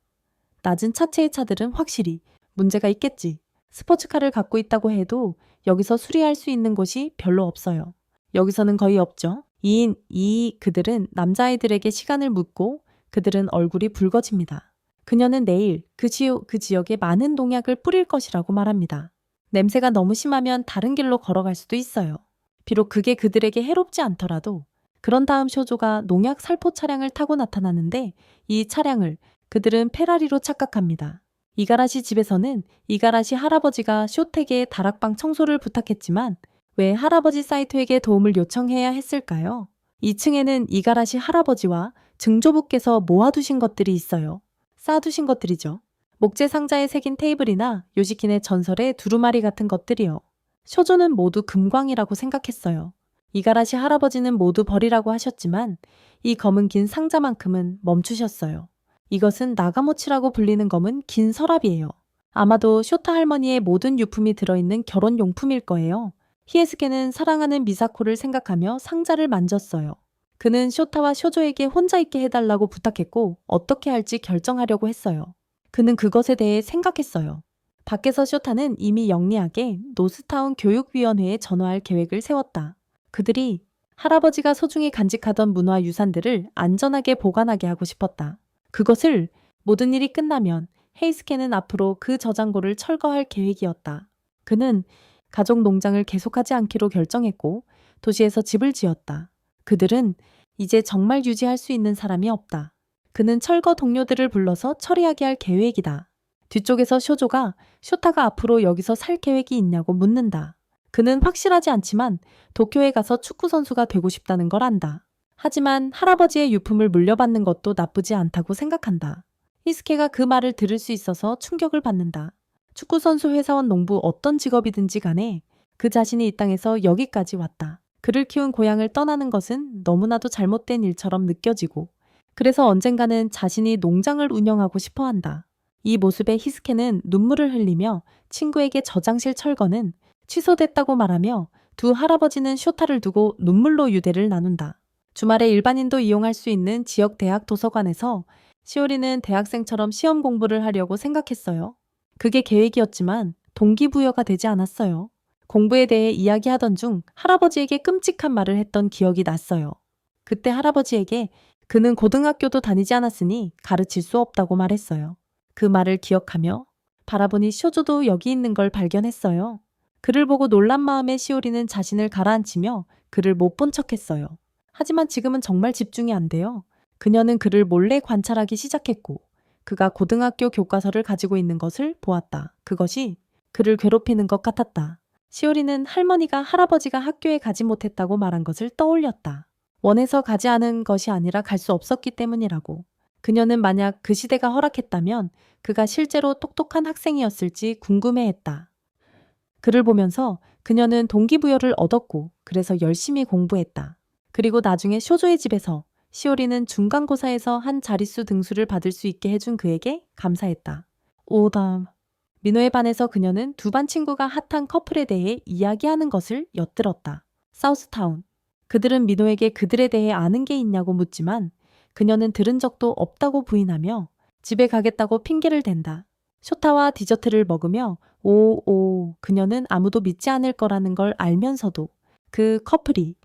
S1: 낮은 차체의 차들은 확실히 문제가 있겠지. 스포츠카를 갖고 있다고 해도 여기서 수리할 수 있는 곳이 별로 없어요. 여기서는 거의 없죠. 2인 2 그들은 남자아이들에게 시간을 묻고 그들은 얼굴이 붉어집니다. 그녀는 내일 그 지역에 많은 농약을 뿌릴 것이라고 말합니다. 냄새가 너무 심하면 다른 길로 걸어갈 수도 있어요. 비록 그게 그들에게 해롭지 않더라도 그런 다음 쇼조가 농약 살포 차량을 타고 나타나는데 이 차량을 그들은 페라리로 착각합니다. 이가라시 집에서는 이가라시 할아버지가 쇼택의 다락방 청소를 부탁했지만 왜 할아버지 사이토에게 도움을 요청해야 했을까요? 2층에는 이가라시 할아버지와 증조부께서 모아두신 것들이 있어요. 쌓아두신 것들이죠. 목재 상자에 새긴 테이블이나 요시킨의 전설의 두루마리 같은 것들이요. 쇼조는 모두 금광이라고 생각했어요. 이가라시 할아버지는 모두 버리라고 하셨지만 이 검은 긴 상자만큼은 멈추셨어요. 이것은 나가모치라고 불리는 검은 긴 서랍이에요. 아마도 쇼타 할머니의 모든 유품이 들어있는 결혼용품일 거예요. 히에스케는 사랑하는 미사코를 생각하며 상자를 만졌어요. 그는 쇼타와 쇼조에게 혼자 있게 해달라고 부탁했고 어떻게 할지 결정하려고 했어요. 그는 그것에 대해 생각했어요. 밖에서 쇼타는 이미 영리하게 노스타운 교육위원회에 전화할 계획을 세웠다. 그들이 할아버지가 소중히 간직하던 문화유산들을 안전하게 보관하게 하고 싶었다. 그것을 모든 일이 끝나면 헤이스케는 앞으로 그 저장고를 철거할 계획이었다. 그는 가족 농장을 계속하지 않기로 결정했고 도시에서 집을 지었다. 그들은 이제 정말 유지할 수 있는 사람이 없다. 그는 철거 동료들을 불러서 처리하게 할 계획이다. 뒤쪽에서 쇼조가 쇼타가 앞으로 여기서 살 계획이 있냐고 묻는다. 그는 확실하지 않지만 도쿄에 가서 축구 선수가 되고 싶다는 걸 안다. 하지만 할아버지의 유품을 물려받는 것도 나쁘지 않다고 생각한다. 히스케가 그 말을 들을 수 있어서 충격을 받는다. 축구선수, 회사원, 농부 어떤 직업이든지 간에 그 자신이 이 땅에서 여기까지 왔다. 그를 키운 고향을 떠나는 것은 너무나도 잘못된 일처럼 느껴지고 그래서 언젠가는 자신이 농장을 운영하고 싶어 한다. 이 모습에 히스케는 눈물을 흘리며 친구에게 저장실 철거는 취소됐다고 말하며 두 할아버지는 쇼타를 두고 눈물로 유대를 나눈다. 주말에 일반인도 이용할 수 있는 지역 대학 도서관에서 시오리는 대학생처럼 시험 공부를 하려고 생각했어요. 그게 계획이었지만 동기부여가 되지 않았어요. 공부에 대해 이야기하던 중 할아버지에게 끔찍한 말을 했던 기억이 났어요. 그때 할아버지에게 그는 고등학교도 다니지 않았으니 가르칠 수 없다고 말했어요. 그 말을 기억하며 바라보니 쇼조도 여기 있는 걸 발견했어요. 그를 보고 놀란 마음에 시오리는 자신을 가라앉히며 그를 못 본 척했어요. 하지만 지금은 정말 집중이 안 돼요. 그녀는 그를 몰래 관찰하기 시작했고 그가 고등학교 교과서를 가지고 있는 것을 보았다. 그것이 그를 괴롭히는 것 같았다. 시오리는 할머니가 할아버지가 학교에 가지 못했다고 말한 것을 떠올렸다. 원해서 가지 않은 것이 아니라 갈 수 없었기 때문이라고. 그녀는 만약 그 시대가 허락했다면 그가 실제로 똑똑한 학생이었을지 궁금해했다. 그를 보면서 그녀는 동기부여를 얻었고 그래서 열심히 공부했다. 그리고 나중에 쇼조의 집에서 시오리는 중간고사에서 한 자릿수 등수를 받을 수 있게 해준 그에게 감사했다. 오담. 민호의 반에서 그녀는 두 반 친구가 핫한 커플에 대해 이야기하는 것을 엿들었다. 사우스타운. 그들은 민호에게 그들에 대해 아는 게 있냐고 묻지만 그녀는 들은 적도 없다고 부인하며 집에 가겠다고 핑계를 댄다. 쇼타와 디저트를 먹으며 그녀는 아무도 믿지 않을 거라는 걸 알면서도 그 커플이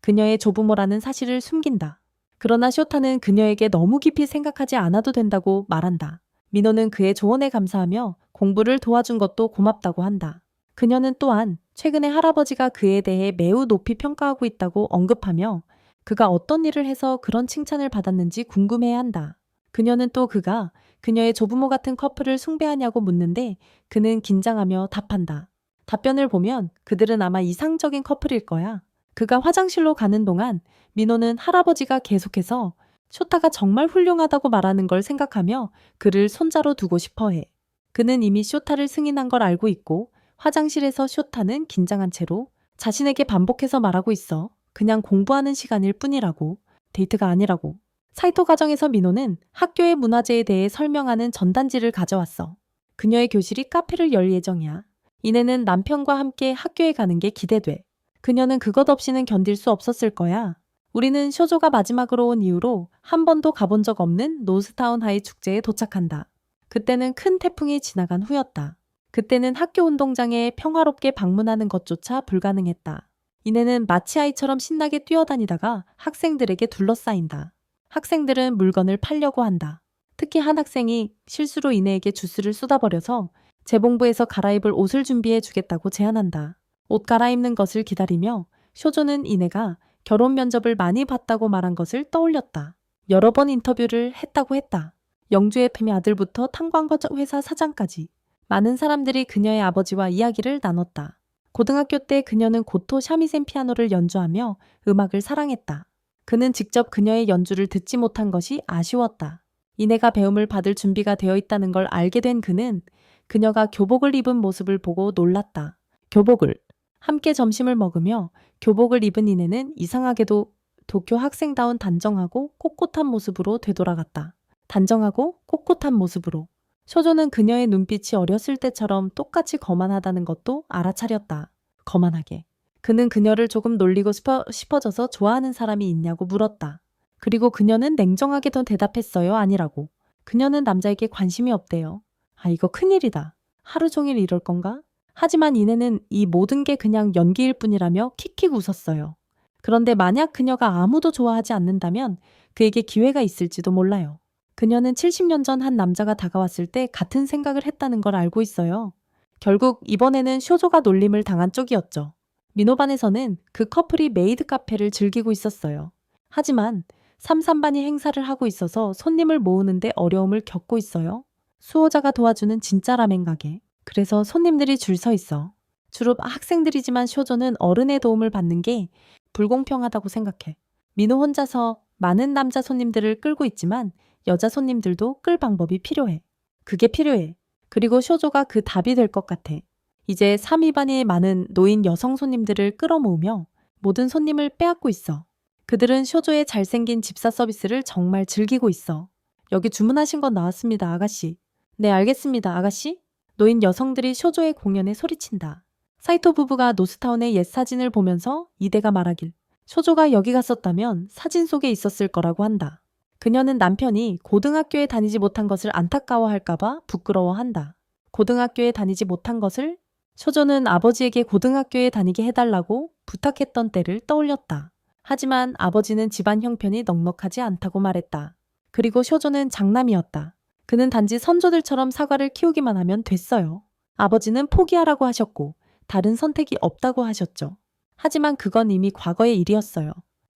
S1: 그녀의 조부모라는 사실을 숨긴다. 그러나 쇼타는 그녀에게 너무 깊이 생각하지 않아도 된다고 말한다. 민호는 그의 조언에 감사하며 공부를 도와준 것도 고맙다고 한다. 그녀는 또한 최근에 할아버지가 그에 대해 매우 높이 평가하고 있다고 언급하며 그가 어떤 일을 해서 그런 칭찬을 받았는지 궁금해한다. 그녀는 또 그가 그녀의 조부모 같은 커플을 숭배하냐고 묻는데 그는 긴장하며 답한다. 답변을 보면 그들은 아마 이상적인 커플일 거야. 그가 화장실로 가는 동안 민호는 할아버지가 계속해서 쇼타가 정말 훌륭하다고 말하는 걸 생각하며 그를 손자로 두고 싶어 해. 그는 이미 쇼타를 승인한 걸 알고 있고 화장실에서 쇼타는 긴장한 채로 자신에게 반복해서 말하고 있어. 그냥 공부하는 시간일 뿐이라고. 데이트가 아니라고. 사이토 가정에서 민호는 학교의 문화재에 대해 설명하는 전단지를 가져왔어. 그녀의 교실이 카페를 열 예정이야. 이내는 남편과 함께 학교에 가는 게 기대돼. 그녀는 그것 없이는 견딜 수 없었을 거야. 우리는 쇼조가 마지막으로 온 이후로 한 번도 가본 적 없는 노스타운 하이 축제에 도착한다. 그때는 큰 태풍이 지나간 후였다. 그때는 학교 운동장에 평화롭게 방문하는 것조차 불가능했다. 이내는 마치 아이처럼 신나게 뛰어다니다가 학생들에게 둘러싸인다. 학생들은 물건을 팔려고 한다. 특히 한 학생이 실수로 이내에게 주스를 쏟아버려서 재봉부에서 갈아입을 옷을 준비해 주겠다고 제안한다. 옷 갈아입는 것을 기다리며 쇼조는 이내가 결혼 면접을 많이 봤다고 말한 것을 떠올렸다. 여러 번 인터뷰를 했다고 했다. 영주의 패미 아들부터 탄광거 회사 사장까지 많은 사람들이 그녀의 아버지와 이야기를 나눴다. 고등학교 때 그녀는 고토 샤미센 피아노를 연주하며 음악을 사랑했다. 그는 직접 그녀의 연주를 듣지 못한 것이 아쉬웠다. 이내가 배움을 받을 준비가 되어 있다는 걸 알게 된 그는 그녀가 교복을 입은 모습을 보고 놀랐다. 교복을. 함께 점심을 먹으며 교복을 입은 이내는 이상하게도 도쿄 학생다운 단정하고 꼿꼿한 모습으로 되돌아갔다. 단정하고 꼿꼿한 모습으로. 쇼조는 그녀의 눈빛이 어렸을 때처럼 똑같이 거만하다는 것도 알아차렸다. 거만하게. 그는 그녀를 조금 놀리고 싶어져서 좋아하는 사람이 있냐고 물었다. 그리고 그녀는 냉정하게 더 대답했어요. 아니라고. 그녀는 남자에게 관심이 없대요. 아, 이거 큰일이다. 하루 종일 이럴 건가? 하지만 이내는 이 모든 게 그냥 연기일 뿐이라며 킥킥 웃었어요. 그런데 만약 그녀가 아무도 좋아하지 않는다면 그에게 기회가 있을지도 몰라요. 그녀는 70년 전 한 남자가 다가왔을 때 같은 생각을 했다는 걸 알고 있어요. 결국 이번에는 쇼조가 놀림을 당한 쪽이었죠. 민호반에서는 그 커플이 메이드 카페를 즐기고 있었어요. 하지만 3반이 행사를 하고 있어서 손님을 모으는데 어려움을 겪고 있어요. 수호자가 도와주는 진짜 라멘 가게. 그래서 손님들이 줄 서 있어. 주로 학생들이지만 쇼조는 어른의 도움을 받는 게 불공평하다고 생각해. 민호 혼자서 많은 남자 손님들을 끌고 있지만 여자 손님들도 끌 방법이 필요해. 그게 필요해. 그리고 쇼조가 그 답이 될 것 같아. 이제 3반의 많은 노인 여성 손님들을 끌어모으며 모든 손님을 빼앗고 있어. 그들은 쇼조의 잘생긴 집사 서비스를 정말 즐기고 있어. 여기 주문하신 건 나왔습니다, 아가씨. 네, 알겠습니다, 아가씨. 노인 여성들이 쇼조의 공연에 소리친다. 사이토 부부가 노스타운의 옛 사진을 보면서 이대가 말하길. 쇼조가 여기 갔었다면 사진 속에 있었을 거라고 한다. 그녀는 남편이 고등학교에 다니지 못한 것을 안타까워할까봐 부끄러워한다. 고등학교에 다니지 못한 것을? 쇼조는 아버지에게 고등학교에 다니게 해달라고 부탁했던 때를 떠올렸다. 하지만 아버지는 집안 형편이 넉넉하지 않다고 말했다. 그리고 쇼조는 장남이었다. 그는 단지 선조들처럼 사과를 키우기만 하면 됐어요. 아버지는 포기하라고 하셨고 다른 선택이 없다고 하셨죠. 하지만 그건 이미 과거의 일이었어요.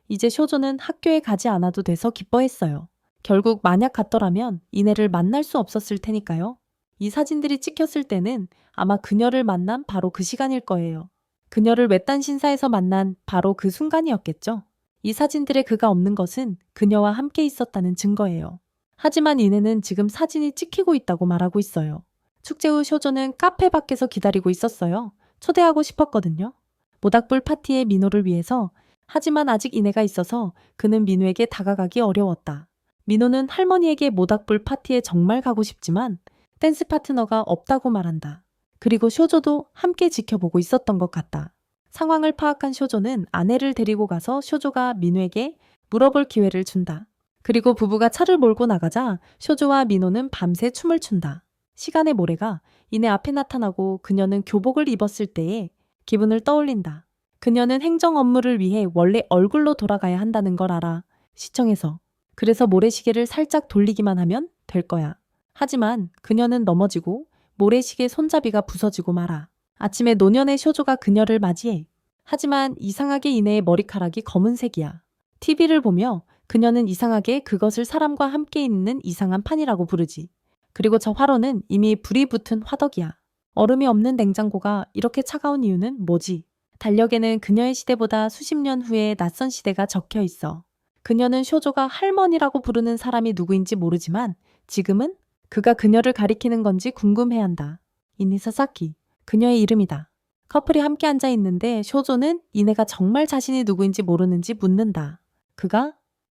S1: 이제 쇼조는 학교에 가지 않아도 돼서 기뻐했어요. 결국 만약 갔더라면 이내를 만날 수 없었을 테니까요. 이 사진들이 찍혔을 때는 아마 그녀를 만난 바로 그 시간일 거예요. 그녀를 외딴 신사에서 만난 바로 그 순간이었겠죠. 이 사진들에 그가 없는 것은 그녀와 함께 있었다는 증거예요. 하지만 이내는 지금 사진이 찍히고 있다고 말하고 있어요. 축제 후 쇼조는 카페 밖에서 기다리고 있었어요. 초대하고 싶었거든요. 모닥불 파티에 민호를 위해서. 하지만 아직 이내가 있어서 그는 민호에게 다가가기 어려웠다. 민호는 할머니에게 모닥불 파티에 정말 가고 싶지만 댄스 파트너가 없다고 말한다. 그리고 쇼조도 함께 지켜보고 있었던 것 같다. 상황을 파악한 쇼조는 아내를 데리고 가서 쇼조가 민호에게 물어볼 기회를 준다. 그리고 부부가 차를 몰고 나가자 쇼조와 민호는 밤새 춤을 춘다. 시간의 모래가 이내 앞에 나타나고 그녀는 교복을 입었을 때의 기분을 떠올린다. 그녀는 행정 업무를 위해 원래 얼굴로 돌아가야 한다는 걸 알아. 시청에서. 그래서 모래시계를 살짝 돌리기만 하면 될 거야. 하지만 그녀는 넘어지고 모래시계 손잡이가 부서지고 말아. 아침에 노년의 쇼조가 그녀를 맞이해. 하지만 이상하게 이내의 머리카락이 검은색이야. TV를 보며 그녀는 이상하게 그것을 사람과 함께 있는 이상한 판이라고 부르지. 그리고 저 화로는 이미 불이 붙은 화덕이야. 얼음이 없는 냉장고가 이렇게 차가운 이유는 뭐지? 달력에는 그녀의 시대보다 수십 년 후의 낯선 시대가 적혀 있어. 그녀는 쇼조가 할머니라고 부르는 사람이 누구인지 모르지만 지금은 그가 그녀를 가리키는 건지 궁금해한다. 이니사사키, 그녀의 이름이다. 커플이 함께 앉아 있는데 쇼조는 이내가 정말 자신이 누구인지 모르는지 묻는다.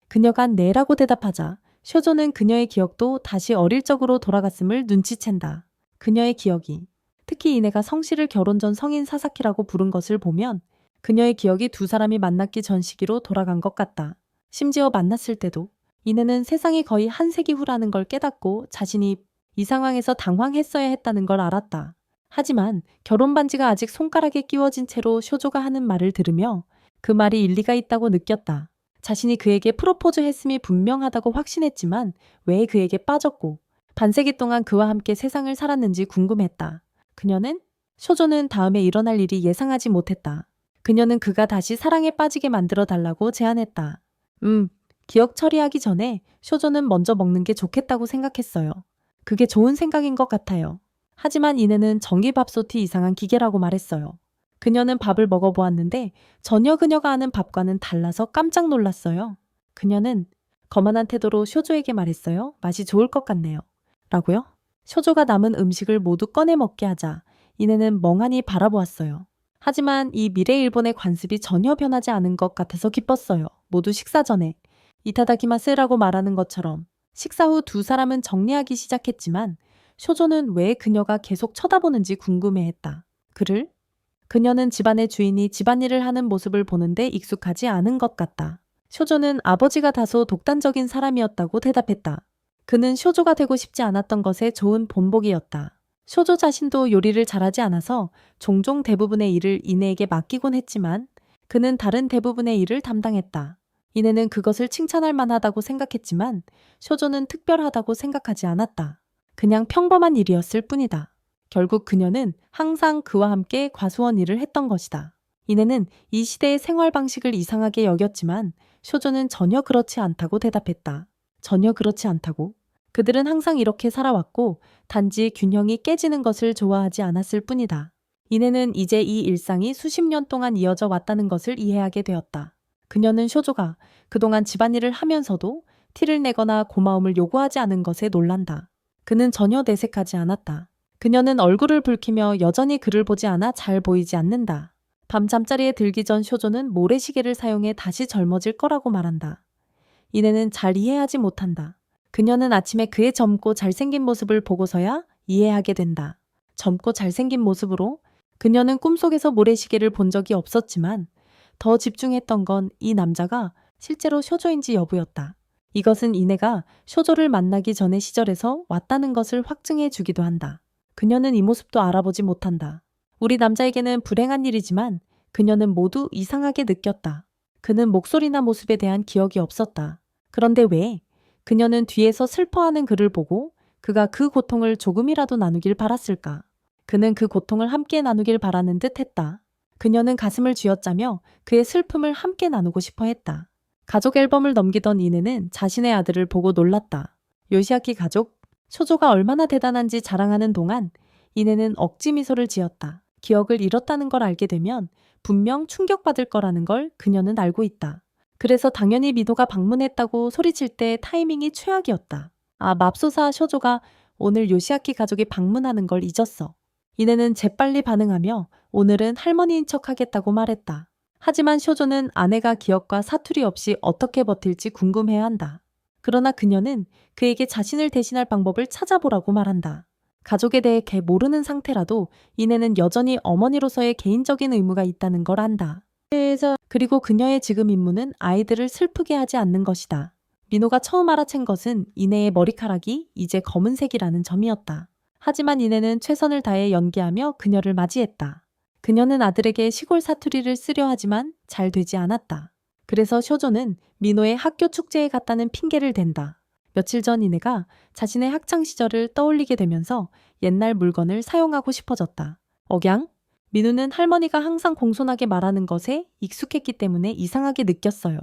S1: 그녀가 네라고 대답하자 쇼조는 그녀의 기억도 다시 어릴 적으로 돌아갔음을 눈치챈다. 그녀의 기억이, 특히 이내가 성씨를 결혼 전 성인 사사키라고 부른 것을 보면 그녀의 기억이 두 사람이 만났기 전 시기로 돌아간 것 같다. 심지어 만났을 때도 이내는 세상이 거의 한 세기 후라는 걸 깨닫고 자신이 이 상황에서 당황했어야 했다는 걸 알았다. 하지만 결혼 반지가 아직 손가락에 끼워진 채로 쇼조가 하는 말을 들으며 그 말이 일리가 있다고 느꼈다. 자신이 그에게 프로포즈 했음이 분명하다고 확신했지만 왜 그에게 빠졌고 반세기 동안 그와 함께 세상을 살았는지 궁금했다. 쇼조는 다음에 일어날 일이 예상하지 못했다. 그녀는 그가 다시 사랑에 빠지게 만들어 달라고 제안했다. 기억 처리하기 전에 쇼조는 먼저 먹는 게 좋겠다고 생각했어요. 그게 좋은 생각인 것 같아요. 하지만 이내는 전기밥솥이 이상한 기계라고 말했어요. 그녀는 밥을 먹어보았는데 전혀 그녀가 아는 밥과는 달라서 깜짝 놀랐어요. 그녀는 거만한 태도로 쇼조에게 말했어요. 맛이 좋을 것 같네요. 라고요? 쇼조가 남은 음식을 모두 꺼내 먹게 하자 이내는 멍하니 바라보았어요. 하지만 이 미래 일본의 관습이 전혀 변하지 않은 것 같아서 기뻤어요. 모두 식사 전에 이타다키마스라고 말하는 것처럼 식사 후 두 사람은 정리하기 시작했지만 쇼조는 왜 그녀가 계속 쳐다보는지 궁금해했다. 그녀는 집안의 주인이 집안일을 하는 모습을 보는데 익숙하지 않은 것 같다. 쇼조는 아버지가 다소 독단적인 사람이었다고 대답했다. 그는 쇼조가 되고 싶지 않았던 것의 좋은 본보기였다. 쇼조 자신도 요리를 잘하지 않아서 종종 대부분의 일을 이내에게 맡기곤 했지만 그는 다른 대부분의 일을 담당했다. 이내는 그것을 칭찬할 만하다고 생각했지만 쇼조는 특별하다고 생각하지 않았다. 그냥 평범한 일이었을 뿐이다. 결국 그녀는 항상 그와 함께 과수원 일을 했던 것이다. 이내는 이 시대의 생활 방식을 이상하게 여겼지만 쇼조는 전혀 그렇지 않다고 대답했다. 전혀 그렇지 않다고? 그들은 항상 이렇게 살아왔고 단지 균형이 깨지는 것을 좋아하지 않았을 뿐이다. 이내는 이제 이 일상이 수십 년 동안 이어져 왔다는 것을 이해하게 되었다. 그녀는 쇼조가 그동안 집안일을 하면서도 티를 내거나 고마움을 요구하지 않은 것에 놀란다. 그는 전혀 내색하지 않았다. 그녀는 얼굴을 붉히며 여전히 그를 보지 않아 잘 보이지 않는다. 밤 잠자리에 들기 전 쇼조는 모래시계를 사용해 다시 젊어질 거라고 말한다. 이내는 잘 이해하지 못한다. 그녀는 아침에 그의 젊고 잘생긴 모습을 보고서야 이해하게 된다. 젊고 잘생긴 모습으로 그녀는 꿈속에서 모래시계를 본 적이 없었지만 더 집중했던 건 이 남자가 실제로 쇼조인지 여부였다. 이것은 이내가 쇼조를 만나기 전의 시절에서 왔다는 것을 확증해 주기도 한다. 그녀는 이 모습도 알아보지 못한다. 우리 남자에게는 불행한 일이지만 그녀는 모두 이상하게 느꼈다. 그는 목소리나 모습에 대한 기억이 없었다. 그런데 왜? 그녀는 뒤에서 슬퍼하는 그를 보고 그가 그 고통을 조금이라도 나누길 바랐을까? 그는 그 고통을 함께 나누길 바라는 듯 했다. 그녀는 가슴을 쥐어짜며 그의 슬픔을 함께 나누고 싶어 했다. 가족 앨범을 넘기던 이내는 자신의 아들을 보고 놀랐다. 요시아키 가족, 쇼조가 얼마나 대단한지 자랑하는 동안 이내는 억지 미소를 지었다. 기억을 잃었다는 걸 알게 되면 분명 충격받을 거라는 걸 그녀는 알고 있다. 그래서 당연히 미도가 방문했다고 소리칠 때 타이밍이 최악이었다. 아, 맙소사 쇼조가 오늘 요시아키 가족이 방문하는 걸 잊었어. 이내는 재빨리 반응하며 오늘은 할머니인 척 하겠다고 말했다. 하지만 쇼조는 아내가 기억과 사투리 없이 어떻게 버틸지 궁금해한다. 그러나 그녀는 그에게 자신을 대신할 방법을 찾아보라고 말한다. 가족에 대해 개 모르는 상태라도 이내는 여전히 어머니로서의 개인적인 의무가 있다는 걸 안다. 그리고 그녀의 지금 임무는 아이들을 슬프게 하지 않는 것이다. 민호가 처음 알아챈 것은 이내의 머리카락이 이제 검은색이라는 점이었다. 하지만 이내는 최선을 다해 연기하며 그녀를 맞이했다. 그녀는 아들에게 시골 사투리를 쓰려 하지만 잘 되지 않았다. 그래서 쇼조는 민호의 학교 축제에 갔다는 핑계를 댄다. 며칠 전 이내가 자신의 학창 시절을 떠올리게 되면서 옛날 물건을 사용하고 싶어졌다. 억양? 민호는 할머니가 항상 공손하게 말하는 것에 익숙했기 때문에 이상하게 느꼈어요.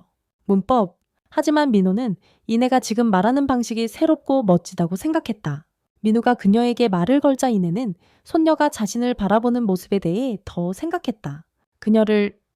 S1: 문법. 하지만 민호는 이내가 지금 말하는 방식이 새롭고 멋지다고 생각했다. 민호가 그녀에게 말을 걸자 이내는 손녀가 자신을 바라보는 모습에 대해 더 생각했다.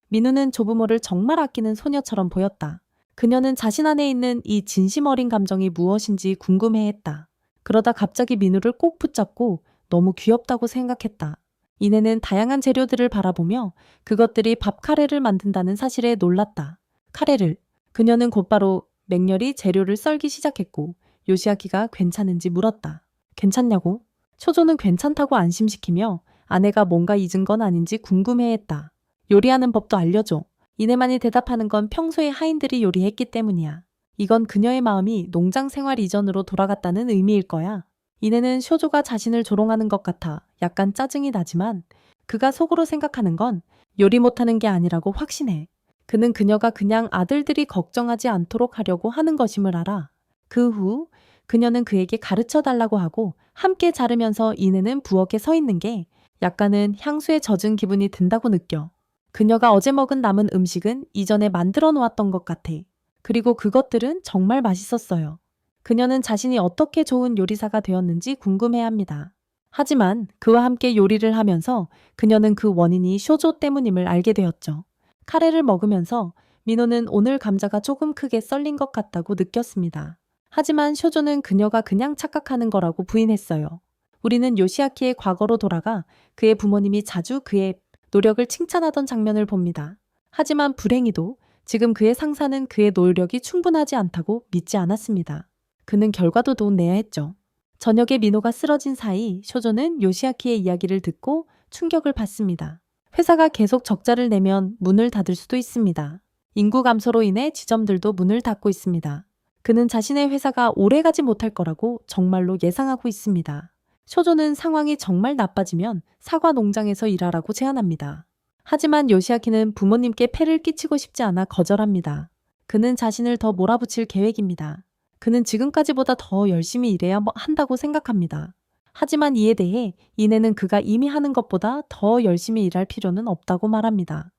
S1: 민우는 조부모를 정말 아끼는 소녀처럼 보였다. 그녀는 자신 안에 있는 이 진심 어린 감정이 무엇인지 궁금해했다. 그러다 갑자기 민우를 꼭 붙잡고 너무 귀엽다고 생각했다. 이내는 다양한 재료들을 바라보며 그것들이 밥 카레를 만든다는 사실에 놀랐다. 카레를. 그녀는 곧바로 맹렬히 재료를 썰기 시작했고 요시아키가 괜찮은지 물었다. 괜찮냐고? 초조는 괜찮다고 안심시키며 아내가 뭔가 잊은 건 아닌지 궁금해했다. 요리하는 법도 알려줘. 이내만이 대답하는 건 평소에 하인들이 요리했기 때문이야. 이건 그녀의 마음이 농장 생활 이전으로 돌아갔다는 의미일 거야. 이내는 쇼조가 자신을 조롱하는 것 같아 약간 짜증이 나지만 그가 속으로 생각하는 건 요리 못하는 게 아니라고 확신해. 그는 그녀가 그냥 아들들이 걱정하지 않도록 하려고 하는 것임을 알아. 그 후 그녀는 그에게 가르쳐 달라고 하고 함께 자르면서 이내는 부엌에 서 있는 게 약간은 향수에 젖은 기분이 든다고 느껴. 그녀가 어제 먹은 남은 음식은 이전에 만들어 놓았던 것 같아. 그리고 그것들은 정말 맛있었어요. 그녀는 자신이 어떻게 좋은 요리사가 되었는지 궁금해합니다. 하지만 그와 함께 요리를 하면서 그녀는 그 원인이 쇼조 때문임을 알게 되었죠. 카레를 먹으면서 민호는 오늘 감자가 조금 크게 썰린 것 같다고 느꼈습니다. 하지만 쇼조는 그녀가 그냥 착각하는 거라고 부인했어요. 우리는 요시아키의 과거로 돌아가 그의 부모님이 자주 그의 노력을 칭찬하던 장면을 봅니다. 하지만 불행히도 지금 그의 상사는 그의 노력이 충분하지 않다고 믿지 않았습니다. 그는 결과도 돈 내야 했죠. 저녁에 민호가 쓰러진 사이 쇼조는 요시아키의 이야기를 듣고 충격을 받습니다. 회사가 계속 적자를 내면 문을 닫을 수도 있습니다. 인구 감소로 인해 지점들도 문을 닫고 있습니다. 그는 자신의 회사가 오래가지 못할 거라고 정말로 예상하고 있습니다. 쇼조는 상황이 정말 나빠지면 사과 농장에서 일하라고 제안합니다. 하지만 요시아키는 부모님께 폐를 끼치고 싶지 않아 거절합니다. 그는 자신을 더 몰아붙일 계획입니다. 그는 지금까지보다 더 열심히 일해야 한다고 생각합니다. 하지만 이에 대해 이내는 그가 이미 하는 것보다 더 열심히 일할 필요는 없다고 말합니다.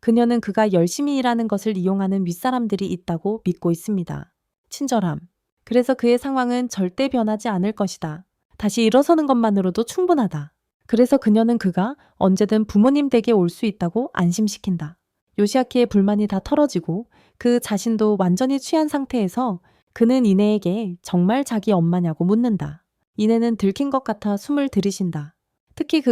S1: 그녀는 그가 열심히 일하는 것을 이용하는 윗사람들이 있다고 믿고 있습니다. 친절함. 그래서 그의 상황은 절대 변하지 않을 것이다. 다시 일어서는 것만으로도 충분하다. 그래서 그녀는 그가 언제든 부모님 댁에 올 수 있다고 안심시킨다. 요시아키의 불만이 다 털어지고 그 자신도 완전히 취한 상태에서 그는 이내에게 정말 자기 엄마냐고 묻는다. 이내는 들킨 것 같아 숨을 들이쉰다. 특히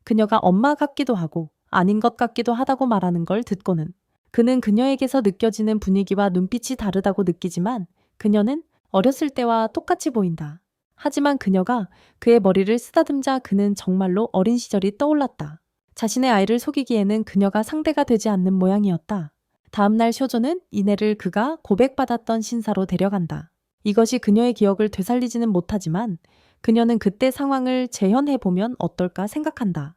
S1: 그녀가 엄마 같기도 하고 아닌 것 같기도 하다고 말하는 걸 듣고는 그는 그녀에게서 느껴지는 분위기와 눈빛이 다르다고 느끼지만 그녀는 어렸을 때와 똑같이 보인다. 하지만 그녀가 그의 머리를 쓰다듬자 그는 정말로 어린 시절이 떠올랐다. 자신의 아이를 속이기에는 그녀가 상대가 되지 않는 모양이었다. 다음날 쇼조는 이내를 그가 고백받았던 신사로 데려간다. 이것이 그녀의 기억을 되살리지는 못하지만 그녀는 그때 상황을 재현해보면 어떨까 생각한다.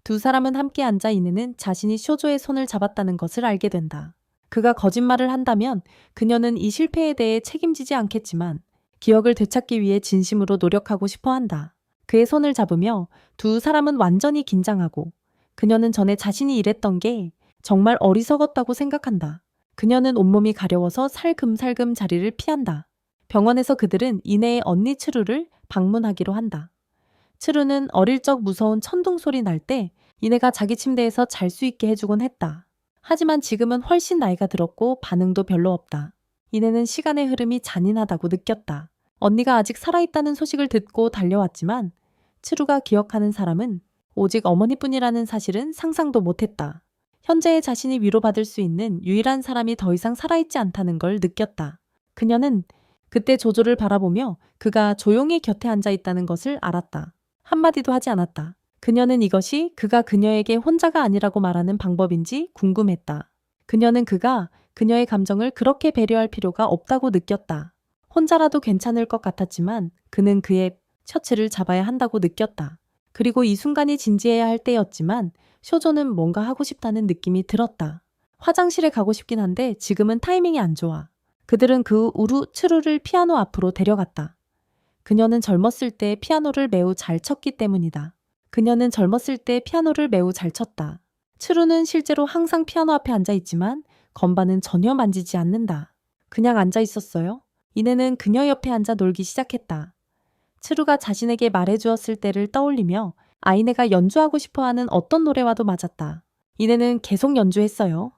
S1: 두 사람은 함께 앉아 이내는 자신이 쇼조의 손을 잡았다는 것을 알게 된다. 그가 거짓말을 한다면 그녀는 이 실패에 대해 책임지지 않겠지만 기억을 되찾기 위해 진심으로 노력하고 싶어 한다. 그의 손을 잡으며 두 사람은 완전히 긴장하고 그녀는 전에 자신이 일했던 게 정말 어리석었다고 생각한다. 그녀는 온몸이 가려워서 살금살금 자리를 피한다. 병원에서 그들은 이내의 언니 츠루를 방문하기로 한다. 츠루는 어릴 적 무서운 천둥 소리 날 때 이내가 자기 침대에서 잘 수 있게 해주곤 했다. 하지만 지금은 훨씬 나이가 들었고 반응도 별로 없다. 이내는 시간의 흐름이 잔인하다고 느꼈다. 언니가 아직 살아있다는 소식을 듣고 달려왔지만 츠루가 기억하는 사람은 오직 어머니뿐이라는 사실은 상상도 못했다. 현재의 자신이 위로받을 수 있는 유일한 사람이 더 이상 살아있지 않다는 걸 느꼈다. 그녀는 그때 조조를 바라보며 그가 조용히 곁에 앉아 있다는 것을 알았다. 한마디도 하지 않았다. 그녀는 이것이 그가 그녀에게 혼자가 아니라고 말하는 방법인지 궁금했다. 그녀는 그가 그녀의 감정을 그렇게 배려할 필요가 없다고 느꼈다. 혼자라도 괜찮을 것 같았지만 그는 그의 셔츠를 잡아야 한다고 느꼈다. 그리고 이 순간이 진지해야 할 때였지만 쇼조는 뭔가 하고 싶다는 느낌이 들었다. 화장실에 가고 싶긴 한데 지금은 타이밍이 안 좋아. 그들은 그 후로 츠루를 피아노 앞으로 데려갔다. 그녀는 젊었을 때 피아노를 매우 잘 쳤기 때문이다. 츠루는 실제로 항상 피아노 앞에 앉아 있지만 건반은 전혀 만지지 않는다. 그냥 앉아 있었어요. 이내는 그녀 옆에 앉아 놀기 시작했다. 츠루가 자신에게 말해주었을 때를 떠올리며 아이네가 연주하고 싶어하는 어떤 노래와도 맞았다. 이내는 계속 연주했어요.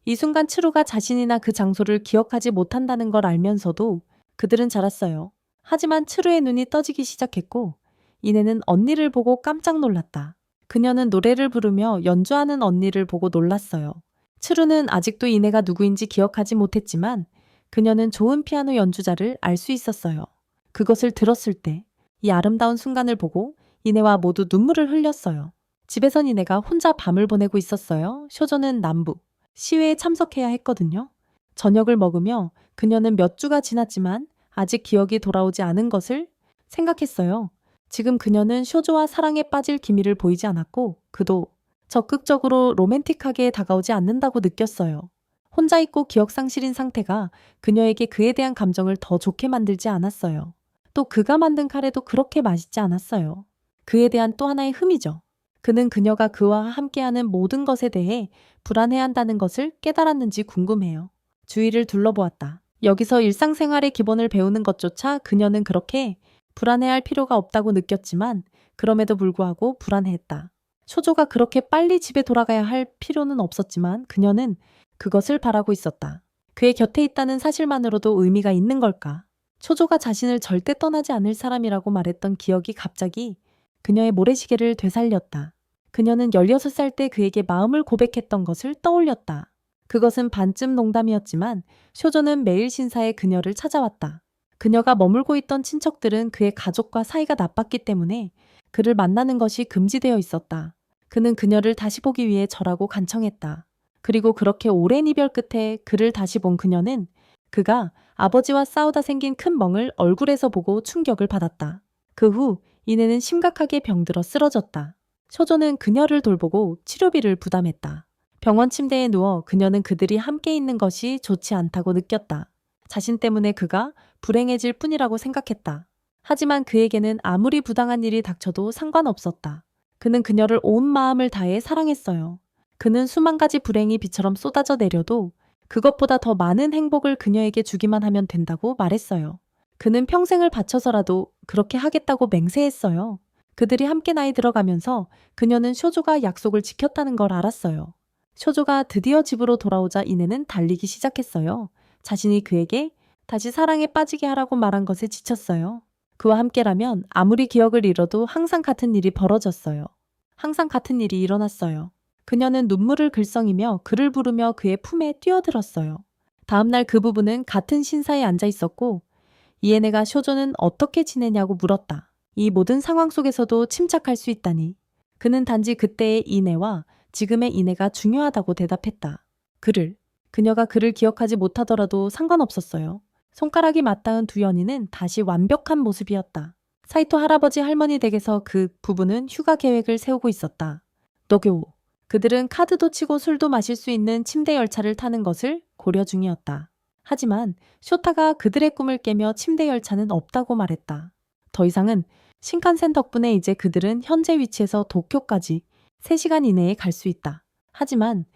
S1: 이 순간 츠루가 자신이나 그 장소를 기억하지 못한다는 걸 알면서도 그들은 자랐어요. 하지만 츠루의 눈이 떠지기 시작했고 이내는 언니를 보고 깜짝 놀랐다. 그녀는 노래를 부르며 연주하는 언니를 보고 놀랐어요. 츠루는 아직도 이내가 누구인지 기억하지 못했지만 그녀는 좋은 피아노 연주자를 알 수 있었어요. 그것을 들었을 때 이 아름다운 순간을 보고 이내와 모두 눈물을 흘렸어요. 집에선 이내가 혼자 밤을 보내고 있었어요. 쇼조는 남부 시위에 참석해야 했거든요. 저녁을 먹으며 그녀는 몇 주가 지났지만 아직 기억이 돌아오지 않은 것을 생각했어요. 지금 그녀는 쇼조와 사랑에 빠질 기미를 보이지 않았고 그도 적극적으로 로맨틱하게 다가오지 않는다고 느꼈어요. 혼자 있고 기억 상실인 상태가 그녀에게 그에 대한 감정을 더 좋게 만들지 않았어요. 또 그가 만든 카레도 그렇게 맛있지 않았어요. 그에 대한 또 하나의 흠이죠. 그는 그녀가 그와 함께하는 모든 것에 대해 불안해한다는 것을 깨달았는지 궁금해요. 주위를 둘러보았다. 여기서 일상생활의 기본을 배우는 것조차 그녀는 그렇게 불안해할 필요가 없다고 느꼈지만 그럼에도 불구하고 불안해했다. 쇼조가 그렇게 빨리 집에 돌아가야 할 필요는 없었지만 그녀는 그것을 바라고 있었다. 그의 곁에 있다는 사실만으로도 의미가 있는 걸까? 쇼조가 자신을 절대 떠나지 않을 사람이라고 말했던 기억이 갑자기 그녀의 모래시계를 되살렸다. 그녀는 16살 때 그에게 마음을 고백했던 것을 떠올렸다. 그것은 반쯤 농담이었지만 쇼조는 매일 신사에 그녀를 찾아왔다. 그녀가 머물고 있던 친척들은 그의 가족과 사이가 나빴기 때문에 그를 만나는 것이 금지되어 있었다. 그는 그녀를 다시 보기 위해 절하고 간청했다. 그리고 그렇게 오랜 이별 끝에 그를 다시 본 그녀는 그가 아버지와 싸우다 생긴 큰 멍을 얼굴에서 보고 충격을 받았다. 그 후 이내는 심각하게 병들어 쓰러졌다. 쇼조는 그녀를 돌보고 치료비를 부담했다. 병원 침대에 누워 그녀는 그들이 함께 있는 것이 좋지 않다고 느꼈다. 자신 때문에 그가 불행해질 뿐이라고 생각했다. 하지만 그에게는 아무리 부당한 일이 닥쳐도 상관없었다. 그는 그녀를 온 마음을 다해 사랑했어요. 그는 수만 가지 불행이 비처럼 쏟아져 내려도 그것보다 더 많은 행복을 그녀에게 주기만 하면 된다고 말했어요. 그는 평생을 바쳐서라도 그렇게 하겠다고 맹세했어요. 그들이 함께 나이 들어가면서 그녀는 쇼조가 약속을 지켰다는 걸 알았어요. 쇼조가 드디어 집으로 돌아오자 이내는 달리기 시작했어요. 자신이 그에게 다시 사랑에 빠지게 하라고 말한 것에 지쳤어요. 그와 함께라면 아무리 기억을 잃어도 항상 같은 일이 벌어졌어요. 항상 같은 일이 일어났어요. 그녀는 눈물을 글썽이며 그를 부르며 그의 품에 뛰어들었어요. 다음날 그 부부는 같은 신사에 앉아 있었고 이에네가 쇼조는 어떻게 지내냐고 물었다. 이 모든 상황 속에서도 침착할 수 있다니. 그는 단지 그때의 이내와 지금의 이내가 중요하다고 대답했다. 그녀가 그를 기억하지 못하더라도 상관없었어요. 손가락이 맞닿은 두 연인은 다시 완벽한 모습이었다. 사이토 할아버지 할머니 댁에서 그 부부는 휴가 계획을 세우고 있었다. 노교. 그들은 카드도 치고 술도 마실 수 있는 침대 열차를 타는 것을 고려 중이었다. 하지만 쇼타가 그들의 꿈을 깨며 침대 열차는 없다고 말했다. 더 이상은 신칸센 덕분에 이제 그들은 현재 위치에서 도쿄까지 3시간 이내에 갈 수 있다. 하지만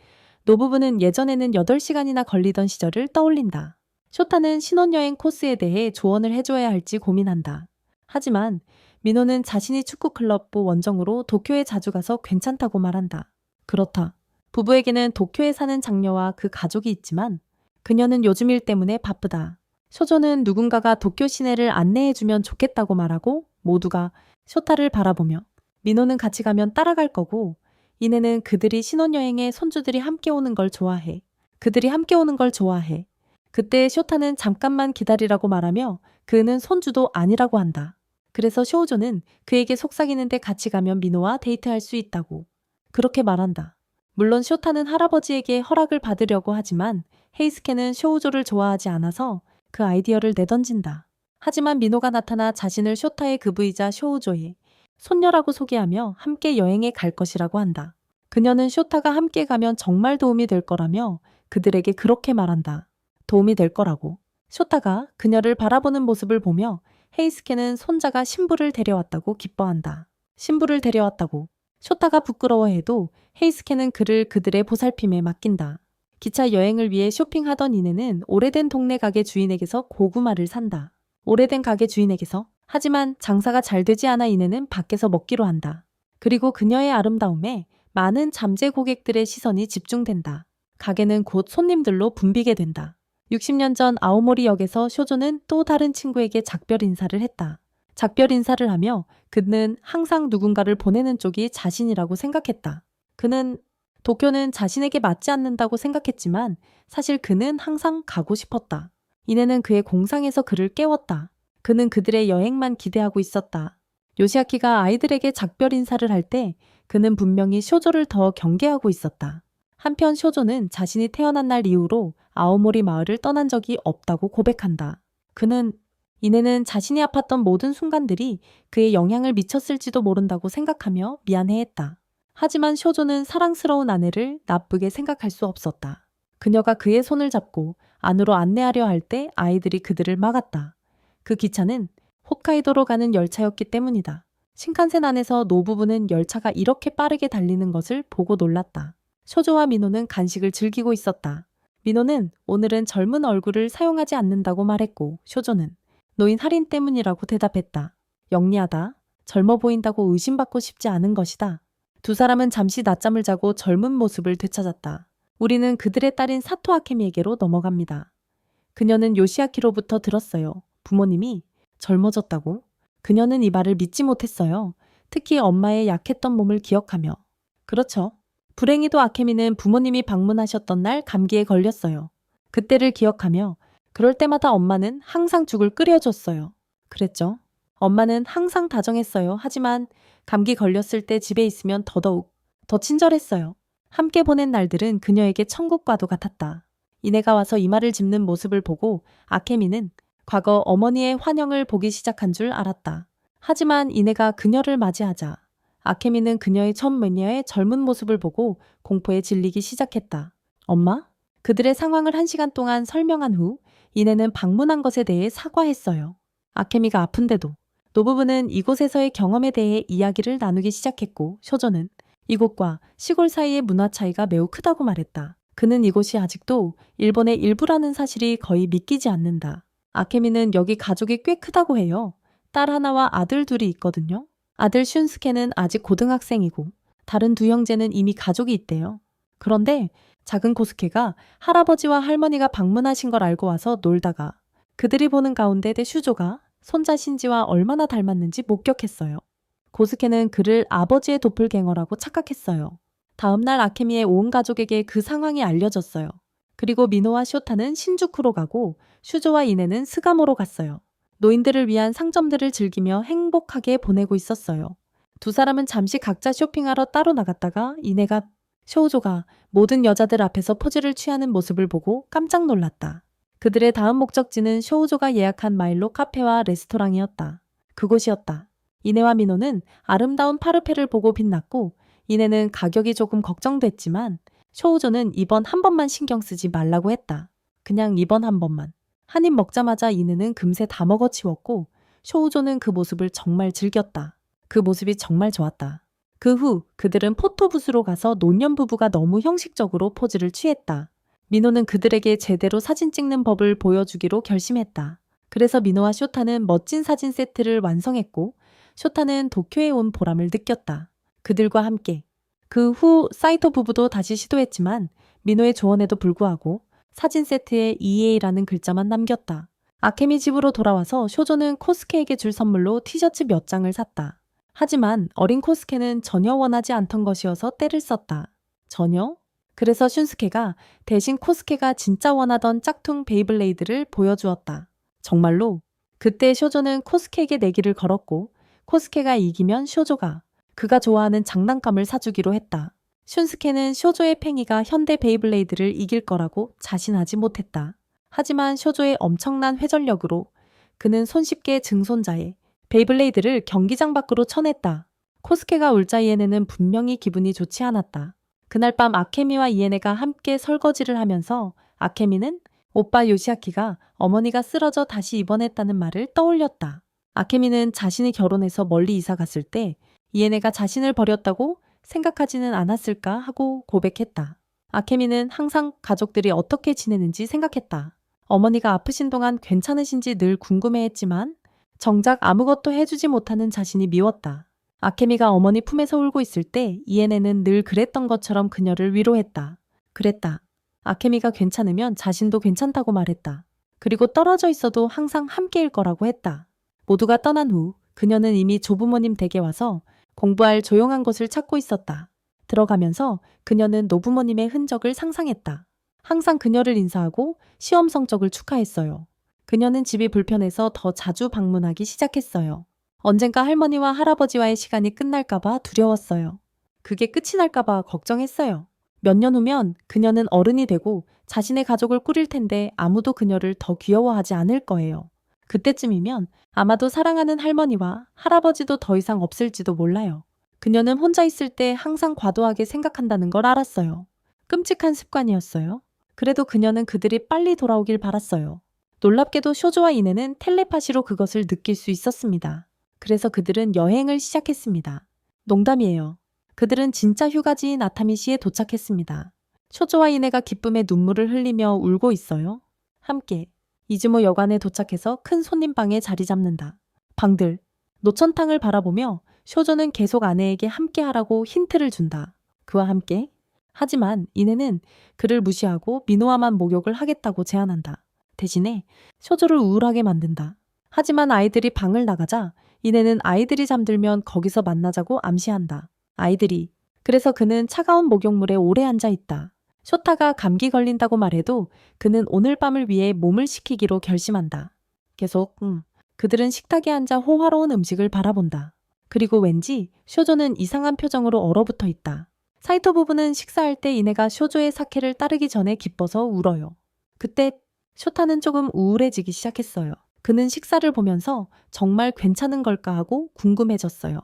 S1: 노부부는 예전에는 8시간이나 걸리던 시절을 떠올린다. 쇼타는 신혼여행 코스에 대해 조언을 해줘야 할지 고민한다. 하지만 민호는 자신이 축구클럽부 원정으로 도쿄에 자주 가서 괜찮다고 말한다. 그렇다. 부부에게는 도쿄에 사는 장녀와 그 가족이 있지만 그녀는 요즘 일 때문에 바쁘다. 쇼조는 누군가가 도쿄 시내를 안내해주면 좋겠다고 말하고 모두가 쇼타를 바라보며 민호는 같이 가면 따라갈 거고 이내는 그들이 신혼여행에 손주들이 함께 오는 걸 좋아해. 그들이 함께 오는 걸 좋아해. 그때 쇼타는 잠깐만 기다리라고 말하며 그는 손주도 아니라고 한다. 그래서 쇼우조는 그에게 속삭이는데 같이 가면 민호와 데이트할 수 있다고. 그렇게 말한다. 물론 쇼타는 할아버지에게 허락을 받으려고 하지만 헤이스케는 쇼우조를 좋아하지 않아서 그 아이디어를 내던진다. 하지만 민호가 나타나 자신을 쇼타의 그부이자 쇼우조의 손녀라고 소개하며 함께 여행에 갈 것이라고 한다. 그녀는 쇼타가 함께 가면 정말 도움이 될 거라며 그들에게 그렇게 말한다. 도움이 될 거라고. 쇼타가 그녀를 바라보는 모습을 보며 헤이스케는 손자가 신부를 데려왔다고 기뻐한다. 신부를 데려왔다고. 쇼타가 부끄러워해도 헤이스케는 그를 그들의 보살핌에 맡긴다. 기차 여행을 위해 쇼핑하던 이내는 오래된 동네 가게 주인에게서 고구마를 산다. 오래된 가게 주인에게서. 하지만 장사가 잘 되지 않아 이내는 밖에서 먹기로 한다. 그리고 그녀의 아름다움에 많은 잠재 고객들의 시선이 집중된다. 가게는 곧 손님들로 붐비게 된다. 60년 전 아오모리역에서 쇼조는 또 다른 친구에게 작별 인사를 했다. 작별 인사를 하며 그는 항상 누군가를 보내는 쪽이 자신이라고 생각했다. 그는 도쿄는 자신에게 맞지 않는다고 생각했지만 사실 그는 항상 가고 싶었다. 이내는 그의 공상에서 그를 깨웠다. 그는 그들의 여행만 기대하고 있었다. 요시아키가 아이들에게 작별 인사를 할 때 그는 분명히 쇼조를 더 경계하고 있었다. 한편 쇼조는 자신이 태어난 날 이후로 아오모리 마을을 떠난 적이 없다고 고백한다. 그는 이내는 자신이 아팠던 모든 순간들이 그에 영향을 미쳤을지도 모른다고 생각하며 미안해했다. 하지만 쇼조는 사랑스러운 아내를 나쁘게 생각할 수 없었다. 그녀가 그의 손을 잡고 안으로 안내하려 할 때 아이들이 그들을 막았다. 그 기차는 홋카이도로 가는 열차였기 때문이다. 신칸센 안에서 노부부는 열차가 이렇게 빠르게 달리는 것을 보고 놀랐다. 쇼조와 미노는 간식을 즐기고 있었다. 미노는 오늘은 젊은 얼굴을 사용하지 않는다고 말했고 쇼조는 노인 할인 때문이라고 대답했다. 영리하다. 젊어 보인다고 의심받고 싶지 않은 것이다. 두 사람은 잠시 낮잠을 자고 젊은 모습을 되찾았다. 우리는 그들의 딸인 사토 아케미에게로 넘어갑니다. 그녀는 요시아키로부터 들었어요. 부모님이 젊어졌다고? 그녀는 이 말을 믿지 못했어요. 특히 엄마의 약했던 몸을 기억하며. 그렇죠. 불행히도 아케미는 부모님이 방문하셨던 날 감기에 걸렸어요. 그때를 기억하며 그럴 때마다 엄마는 항상 죽을 끓여줬어요. 그랬죠. 엄마는 항상 다정했어요. 하지만 감기 걸렸을 때 집에 있으면 더더욱 더 친절했어요. 함께 보낸 날들은 그녀에게 천국과도 같았다. 이내가 와서 이마를 짚는 모습을 보고 아케미는 과거 어머니의 환영을 보기 시작한 줄 알았다. 하지만 이내가 그녀를 맞이하자 아케미는 그녀의 첫 매니아의 젊은 모습을 보고 공포에 질리기 시작했다. 엄마? 그들의 상황을 1시간 동안 설명한 후 이내는 방문한 것에 대해 사과했어요. 아케미가 아픈데도 노부부는 이곳에서의 경험에 대해 이야기를 나누기 시작했고 쇼조는 이곳과 시골 사이의 문화 차이가 매우 크다고 말했다. 그는 이곳이 아직도 일본의 일부라는 사실이 거의 믿기지 않는다. 아케미는 여기 가족이 꽤 크다고 해요. 딸 하나와 아들 둘이 있거든요. 아들 슌스케는 아직 고등학생이고 다른 두 형제는 이미 가족이 있대요. 그런데 작은 코스케가 할아버지와 할머니가 방문하신 걸 알고 와서 놀다가 그들이 보는 가운데 슈조가 손자 신지와 얼마나 닮았는지 목격했어요. 고스케는 그를 아버지의 도플갱어라고 착각했어요. 다음 날 아케미의 온 가족에게 그 상황이 알려졌어요. 그리고 미노와 쇼타는 신주쿠로 가고 슈조와 이네는 스가모로 갔어요. 노인들을 위한 상점들을 즐기며 행복하게 보내고 있었어요. 두 사람은 잠시 각자 쇼핑하러 따로 나갔다가 이네가 쇼우조가 모든 여자들 앞에서 포즈를 취하는 모습을 보고 깜짝 놀랐다. 그들의 다음 목적지는 쇼우조가 예약한 마일로 카페와 레스토랑이었다. 그곳이었다. 이네와 미노는 아름다운 파르페를 보고 빛났고 이네는 가격이 조금 걱정됐지만 쇼우조는 이번 한 번만 신경 쓰지 말라고 했다. 그냥 이번 한 번만. 한 입 먹자마자 이네는 금세 다 먹어치웠고 쇼우조는 그 모습을 정말 즐겼다. 그 모습이 정말 좋았다. 그 후 그들은 포토부스로 가서 노년부부가 너무 형식적으로 포즈를 취했다. 미노는 그들에게 제대로 사진 찍는 법을 보여주기로 결심했다. 그래서 미노와 쇼타는 멋진 사진 세트를 완성했고 쇼타는 도쿄에 온 보람을 느꼈다. 그들과 함께. 그 후 사이토 부부도 다시 시도했지만 미노의 조언에도 불구하고 사진 세트에 EA라는 글자만 남겼다. 아케미 집으로 돌아와서 쇼조는 코스케에게 줄 선물로 티셔츠 몇 장을 샀다. 하지만 어린 코스케는 전혀 원하지 않던 것이어서 떼를 썼다. 전혀? 그래서 슌스케가 대신 코스케가 진짜 원하던 짝퉁 베이블레이드를 보여주었다. 정말로? 그때 쇼조는 코스케에게 내기를 걸었고 코스케가 이기면 쇼조가 그가 좋아하는 장난감을 사주기로 했다. 슌스케는 쇼조의 팽이가 현대 베이블레이드를 이길 거라고 자신하지 못했다. 하지만 쇼조의 엄청난 회전력으로 그는 손쉽게 증손자의 베이블레이드를 경기장 밖으로 쳐냈다. 코스케가 울자 이에네는 분명히 기분이 좋지 않았다. 그날 밤 아케미와 이에네가 함께 설거지를 하면서 아케미는 오빠 요시아키가 어머니가 쓰러져 다시 입원했다는 말을 떠올렸다. 아케미는 자신이 결혼해서 멀리 이사 갔을 때 이에네가 자신을 버렸다고 생각하지는 않았을까 하고 고백했다. 아케미는 항상 가족들이 어떻게 지내는지 생각했다. 어머니가 아프신 동안 괜찮으신지 늘 궁금해했지만 정작 아무것도 해주지 못하는 자신이 미웠다. 아케미가 어머니 품에서 울고 있을 때 이에네는 늘 그랬던 것처럼 그녀를 위로했다. 그랬다. 아케미가 괜찮으면 자신도 괜찮다고 말했다. 그리고 떨어져 있어도 항상 함께일 거라고 했다. 모두가 떠난 후 그녀는 이미 조부모님 댁에 와서 공부할 조용한 곳을 찾고 있었다. 들어가면서 그녀는 노부모님의 흔적을 상상했다. 항상 그녀를 인사하고 시험 성적을 축하했어요. 그녀는 집이 불편해서 더 자주 방문하기 시작했어요. 언젠가 할머니와 할아버지와의 시간이 끝날까봐 두려웠어요. 그게 끝이 날까봐 걱정했어요. 몇 년 후면 그녀는 어른이 되고 자신의 가족을 꾸릴 텐데 아무도 그녀를 더 귀여워하지 않을 거예요. 그때쯤이면 아마도 사랑하는 할머니와 할아버지도 더 이상 없을지도 몰라요. 그녀는 혼자 있을 때 항상 과도하게 생각한다는 걸 알았어요. 끔찍한 습관이었어요. 그래도 그녀는 그들이 빨리 돌아오길 바랐어요. 놀랍게도 쇼조와 이네는 텔레파시로 그것을 느낄 수 있었습니다. 그래서 그들은 여행을 시작했습니다. 농담이에요. 그들은 진짜 휴가지인 아타미시에 도착했습니다. 쇼조와 이네가 기쁨에 눈물을 흘리며 울고 있어요. 함께 이즈모 여관에 도착해서 큰 손님방에 자리 잡는다. 방들, 노천탕을 바라보며 쇼조는 계속 아내에게 함께하라고 힌트를 준다. 그와 함께 하지만 이네는 그를 무시하고 미노와만 목욕을 하겠다고 제안한다. 대신에 쇼조를 우울하게 만든다. 하지만 아이들이 방을 나가자 이네는 아이들이 잠들면 거기서 만나자고 암시한다. 아이들이. 그래서 그는 차가운 목욕물에 오래 앉아 있다. 쇼타가 감기 걸린다고 말해도 그는 오늘 밤을 위해 몸을 식히기로 결심한다. 계속 그들은 식탁에 앉아 호화로운 음식을 바라본다. 그리고 왠지 쇼조는 이상한 표정으로 얼어붙어 있다. 사이토 부부는 식사할 때 이네가 쇼조의 사케를 따르기 전에 기뻐서 울어요. 그때 쇼타는 조금 우울해지기 시작했어요. 그는 식사를 보면서 정말 괜찮은 걸까 하고 궁금해졌어요.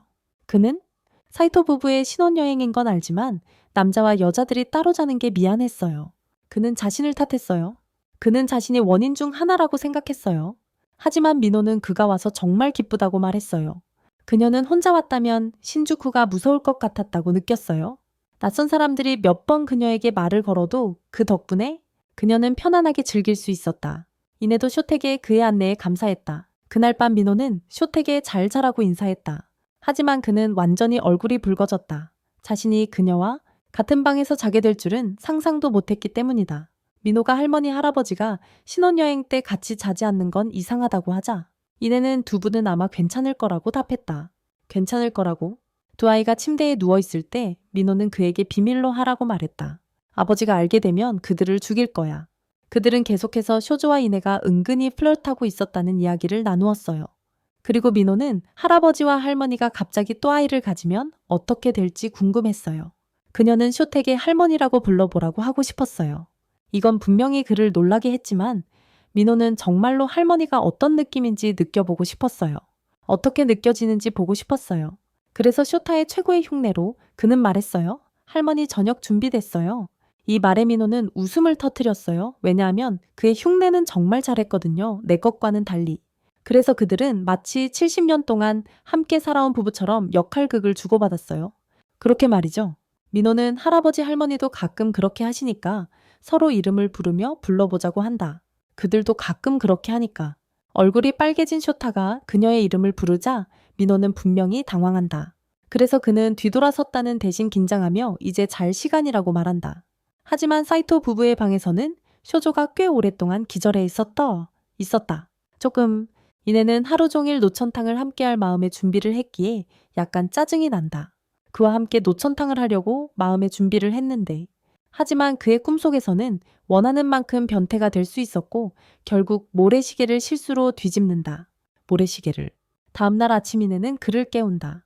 S1: 그는 사이토 부부의 신혼여행인 건 알지만 남자와 여자들이 따로 자는 게 미안했어요. 그는 자신을 탓했어요. 그는 자신이 원인 중 하나라고 생각했어요. 하지만 민호는 그가 와서 정말 기쁘다고 말했어요. 그녀는 혼자 왔다면 신주쿠가 무서울 것 같았다고 느꼈어요. 낯선 사람들이 몇 번 그녀에게 말을 걸어도 그 덕분에 그녀는 편안하게 즐길 수 있었다. 이내도 쇼택에 그의 안내에 감사했다. 그날 밤 민호는 쇼택에 잘 자라고 인사했다. 하지만 그는 완전히 얼굴이 붉어졌다. 자신이 그녀와 같은 방에서 자게 될 줄은 상상도 못했기 때문이다. 민호가 할머니 할아버지가 신혼여행 때 같이 자지 않는 건 이상하다고 하자 이내는 두 분은 아마 괜찮을 거라고 답했다. 괜찮을 거라고? 두 아이가 침대에 누워있을 때 민호는 그에게 비밀로 하라고 말했다. 아버지가 알게 되면 그들을 죽일 거야. 그들은 계속해서 쇼조와 이네가 은근히 플러트하고 있었다는 이야기를 나누었어요. 그리고 민호는 할아버지와 할머니가 갑자기 또 아이를 가지면 어떻게 될지 궁금했어요. 그녀는 쇼택의 할머니라고 불러보라고 하고 싶었어요. 이건 분명히 그를 놀라게 했지만 민호는 정말로 할머니가 어떤 느낌인지 느껴보고 싶었어요. 어떻게 느껴지는지 보고 싶었어요. 그래서 쇼타의 최고의 흉내로 그는 말했어요. 할머니 저녁 준비됐어요. 이 말에 민호는 웃음을 터뜨렸어요. 왜냐하면 그의 흉내는 정말 잘했거든요. 내 것과는 달리. 그래서 그들은 마치 70년 동안 함께 살아온 부부처럼 역할극을 주고받았어요. 그렇게 말이죠. 민호는 할아버지 할머니도 가끔 그렇게 하시니까 서로 이름을 부르며 불러보자고 한다. 그들도 가끔 그렇게 하니까. 얼굴이 빨개진 쇼타가 그녀의 이름을 부르자 민호는 분명히 당황한다. 그래서 그는 뒤돌아섰다는 대신 긴장하며 이제 잘 시간이라고 말한다. 하지만 사이토 부부의 방에서는 쇼조가 꽤 오랫동안 기절해 있었다. 조금 이내는 하루 종일 노천탕을 함께할 마음의 준비를 했기에 약간 짜증이 난다. 그와 함께 노천탕을 하려고 마음의 준비를 했는데 하지만 그의 꿈속에서는 원하는 만큼 변태가 될 수 있었고 결국 모래시계를 실수로 뒤집는다. 모래시계를. 다음날 아침 이내는 그를 깨운다.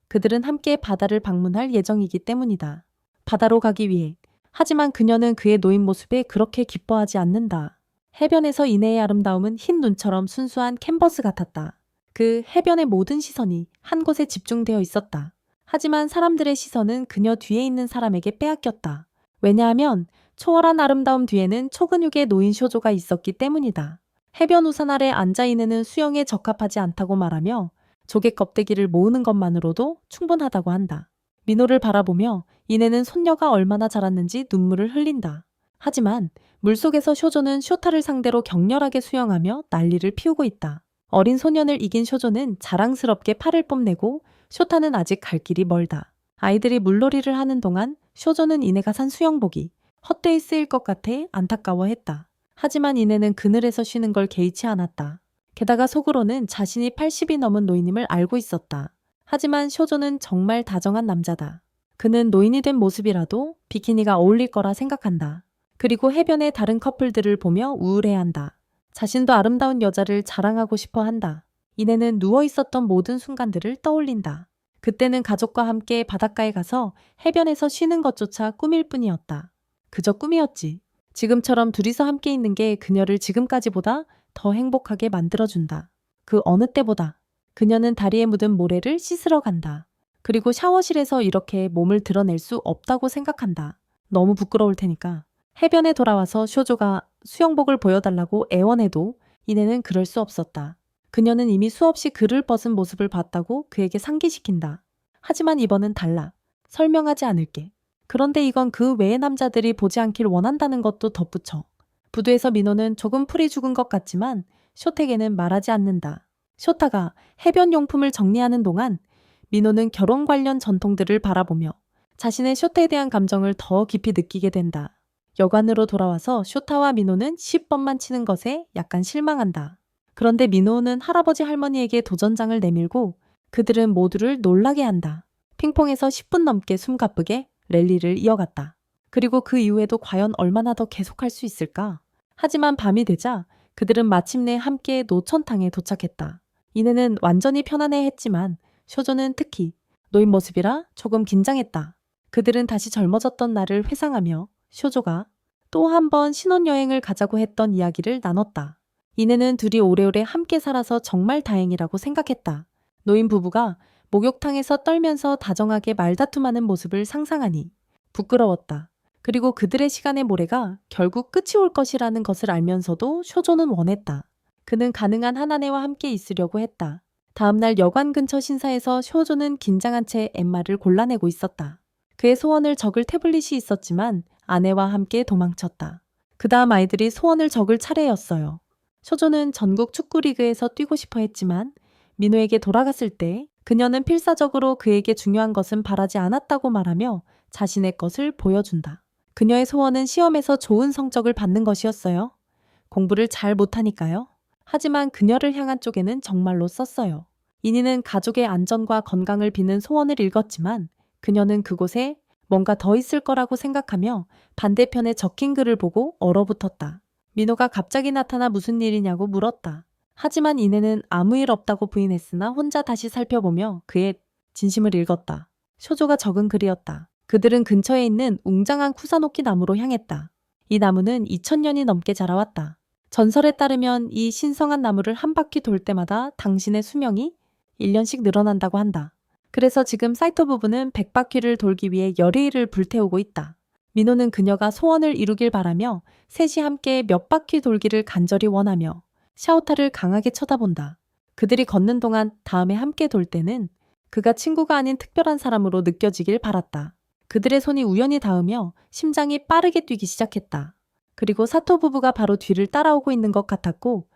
S1: 그들은 함께 바다를 방문할 예정이기 때문이다. 바다로 가기 위해. 하지만 그녀는 그의 노인 모습에 그렇게 기뻐하지 않는다. 해변에서 이내의 아름다움은 흰 눈처럼 순수한 캔버스 같았다. 그 해변의 모든 시선이 한 곳에 집중되어 있었다. 하지만 사람들의 시선은 그녀 뒤에 있는 사람에게 빼앗겼다. 왜냐하면 초월한 아름다움 뒤에는 초근육의 노인 쇼조가 있었기 때문이다. 해변 우산 아래 앉아 있는 수영에 적합하지 않다고 말하며 조개 껍데기를 모으는 것만으로도 충분하다고 한다. 민호를 바라보며 이내는 손녀가 얼마나 자랐는지 눈물을 흘린다. 하지만 물속에서 쇼조는 쇼타를 상대로 격렬하게 수영하며 난리를 피우고 있다. 어린 소년을 이긴 쇼조는 자랑스럽게 팔을 뽐내고 쇼타는 아직 갈 길이 멀다. 아이들이 물놀이를 하는 동안 쇼조는 이내가 산 수영복이 헛되이 쓰일 것 같아 안타까워했다. 하지만 이내는 그늘에서 쉬는 걸 개의치 않았다. 게다가 속으로는 자신이 80이 넘은 노인임을 알고 있었다. 하지만 쇼조는 정말 다정한 남자다. 그는 노인이 된 모습이라도 비키니가 어울릴 거라 생각한다. 그리고 해변의 다른 커플들을 보며 우울해한다. 자신도 아름다운 여자를 자랑하고 싶어 한다. 이내는 누워 있었던 모든 순간들을 떠올린다. 그때는 가족과 함께 바닷가에 가서 해변에서 쉬는 것조차 꿈일 뿐이었다. 그저 꿈이었지. 지금처럼 둘이서 함께 있는 게 그녀를 지금까지보다 더 행복하게 만들어준다. 그 어느 때보다. 그녀는 다리에 묻은 모래를 씻으러 간다. 그리고 샤워실에서 이렇게 몸을 드러낼 수 없다고 생각한다. 너무 부끄러울 테니까. 해변에 돌아와서 쇼조가 수영복을 보여달라고 애원해도 이내는 그럴 수 없었다. 그녀는 이미 수없이 그를 벗은 모습을 봤다고 그에게 상기시킨다. 하지만 이번은 달라. 설명하지 않을게. 그런데 이건 그 외의 남자들이 보지 않길 원한다는 것도 덧붙여. 부두에서 민호는 조금 풀이 죽은 것 같지만 쇼택에는 말하지 않는다. 쇼타가 해변 용품을 정리하는 동안 민호는 결혼 관련 전통들을 바라보며 자신의 쇼타에 대한 감정을 더 깊이 느끼게 된다. 여관으로 돌아와서 쇼타와 민호는 10번만 치는 것에 약간 실망한다. 그런데 민호는 할아버지 할머니에게 도전장을 내밀고 그들은 모두를 놀라게 한다. 핑퐁에서 10분 넘게 숨가쁘게 랠리를 이어갔다. 그리고 그 이후에도 과연 얼마나 더 계속할 수 있을까? 하지만 밤이 되자 그들은 마침내 함께 노천탕에 도착했다. 이내는 완전히 편안해했지만 쇼조는 특히 노인 모습이라 조금 긴장했다. 그들은 다시 젊어졌던 날을 회상하며 쇼조가 또 한 번 신혼여행을 가자고 했던 이야기를 나눴다. 이내는 둘이 오래오래 함께 살아서 정말 다행이라고 생각했다. 노인 부부가 목욕탕에서 떨면서 다정하게 말다툼하는 모습을 상상하니 부끄러웠다. 그리고 그들의 시간의 모래가 결국 끝이 올 것이라는 것을 알면서도 쇼조는 원했다. 그는 가능한 하나네와 함께 있으려고 했다. 다음날 여관 근처 신사에서 쇼조는 긴장한 채 엠마를 골라내고 있었다. 그의 소원을 적을 태블릿이 있었지만 아내와 함께 도망쳤다. 그 다음 아이들이 소원을 적을 차례였어요. 쇼조는 전국 축구리그에서 뛰고 싶어 했지만 민호에게 돌아갔을 때 그녀는 필사적으로 그에게 중요한 것은 바라지 않았다고 말하며 자신의 것을 보여준다. 그녀의 소원은 시험에서 좋은 성적을 받는 것이었어요. 공부를 잘 못하니까요. 하지만 그녀를 향한 쪽에는 정말로 썼어요. 이니는 가족의 안전과 건강을 비는 소원을 읽었지만 그녀는 그곳에 뭔가 더 있을 거라고 생각하며 반대편에 적힌 글을 보고 얼어붙었다. 민호가 갑자기 나타나 무슨 일이냐고 물었다. 하지만 이내는 아무 일 없다고 부인했으나 혼자 다시 살펴보며 그의 진심을 읽었다. 쇼조가 적은 글이었다. 그들은 근처에 있는 웅장한 쿠사노키 나무로 향했다. 이 나무는 2000년이 넘게 자라왔다. 전설에 따르면 이 신성한 나무를 한 바퀴 돌 때마다 당신의 수명이 1년씩 늘어난다고 한다. 그래서 지금 사이토 부부는 100바퀴를 돌기 위해 열의를 불태우고 있다. 민호는 그녀가 소원을 이루길 바라며 셋이 함께 몇 바퀴 돌기를 간절히 원하며 샤오타를 강하게 쳐다본다. 그들이 걷는 동안 다음에 함께 돌 때는 그가 친구가 아닌 특별한 사람으로 느껴지길 바랐다. 그들의 손이 우연히 닿으며 심장이 빠르게 뛰기 시작했다. 그리고 사토 부부가 바로 뒤를 따라오고 있는 것 같았고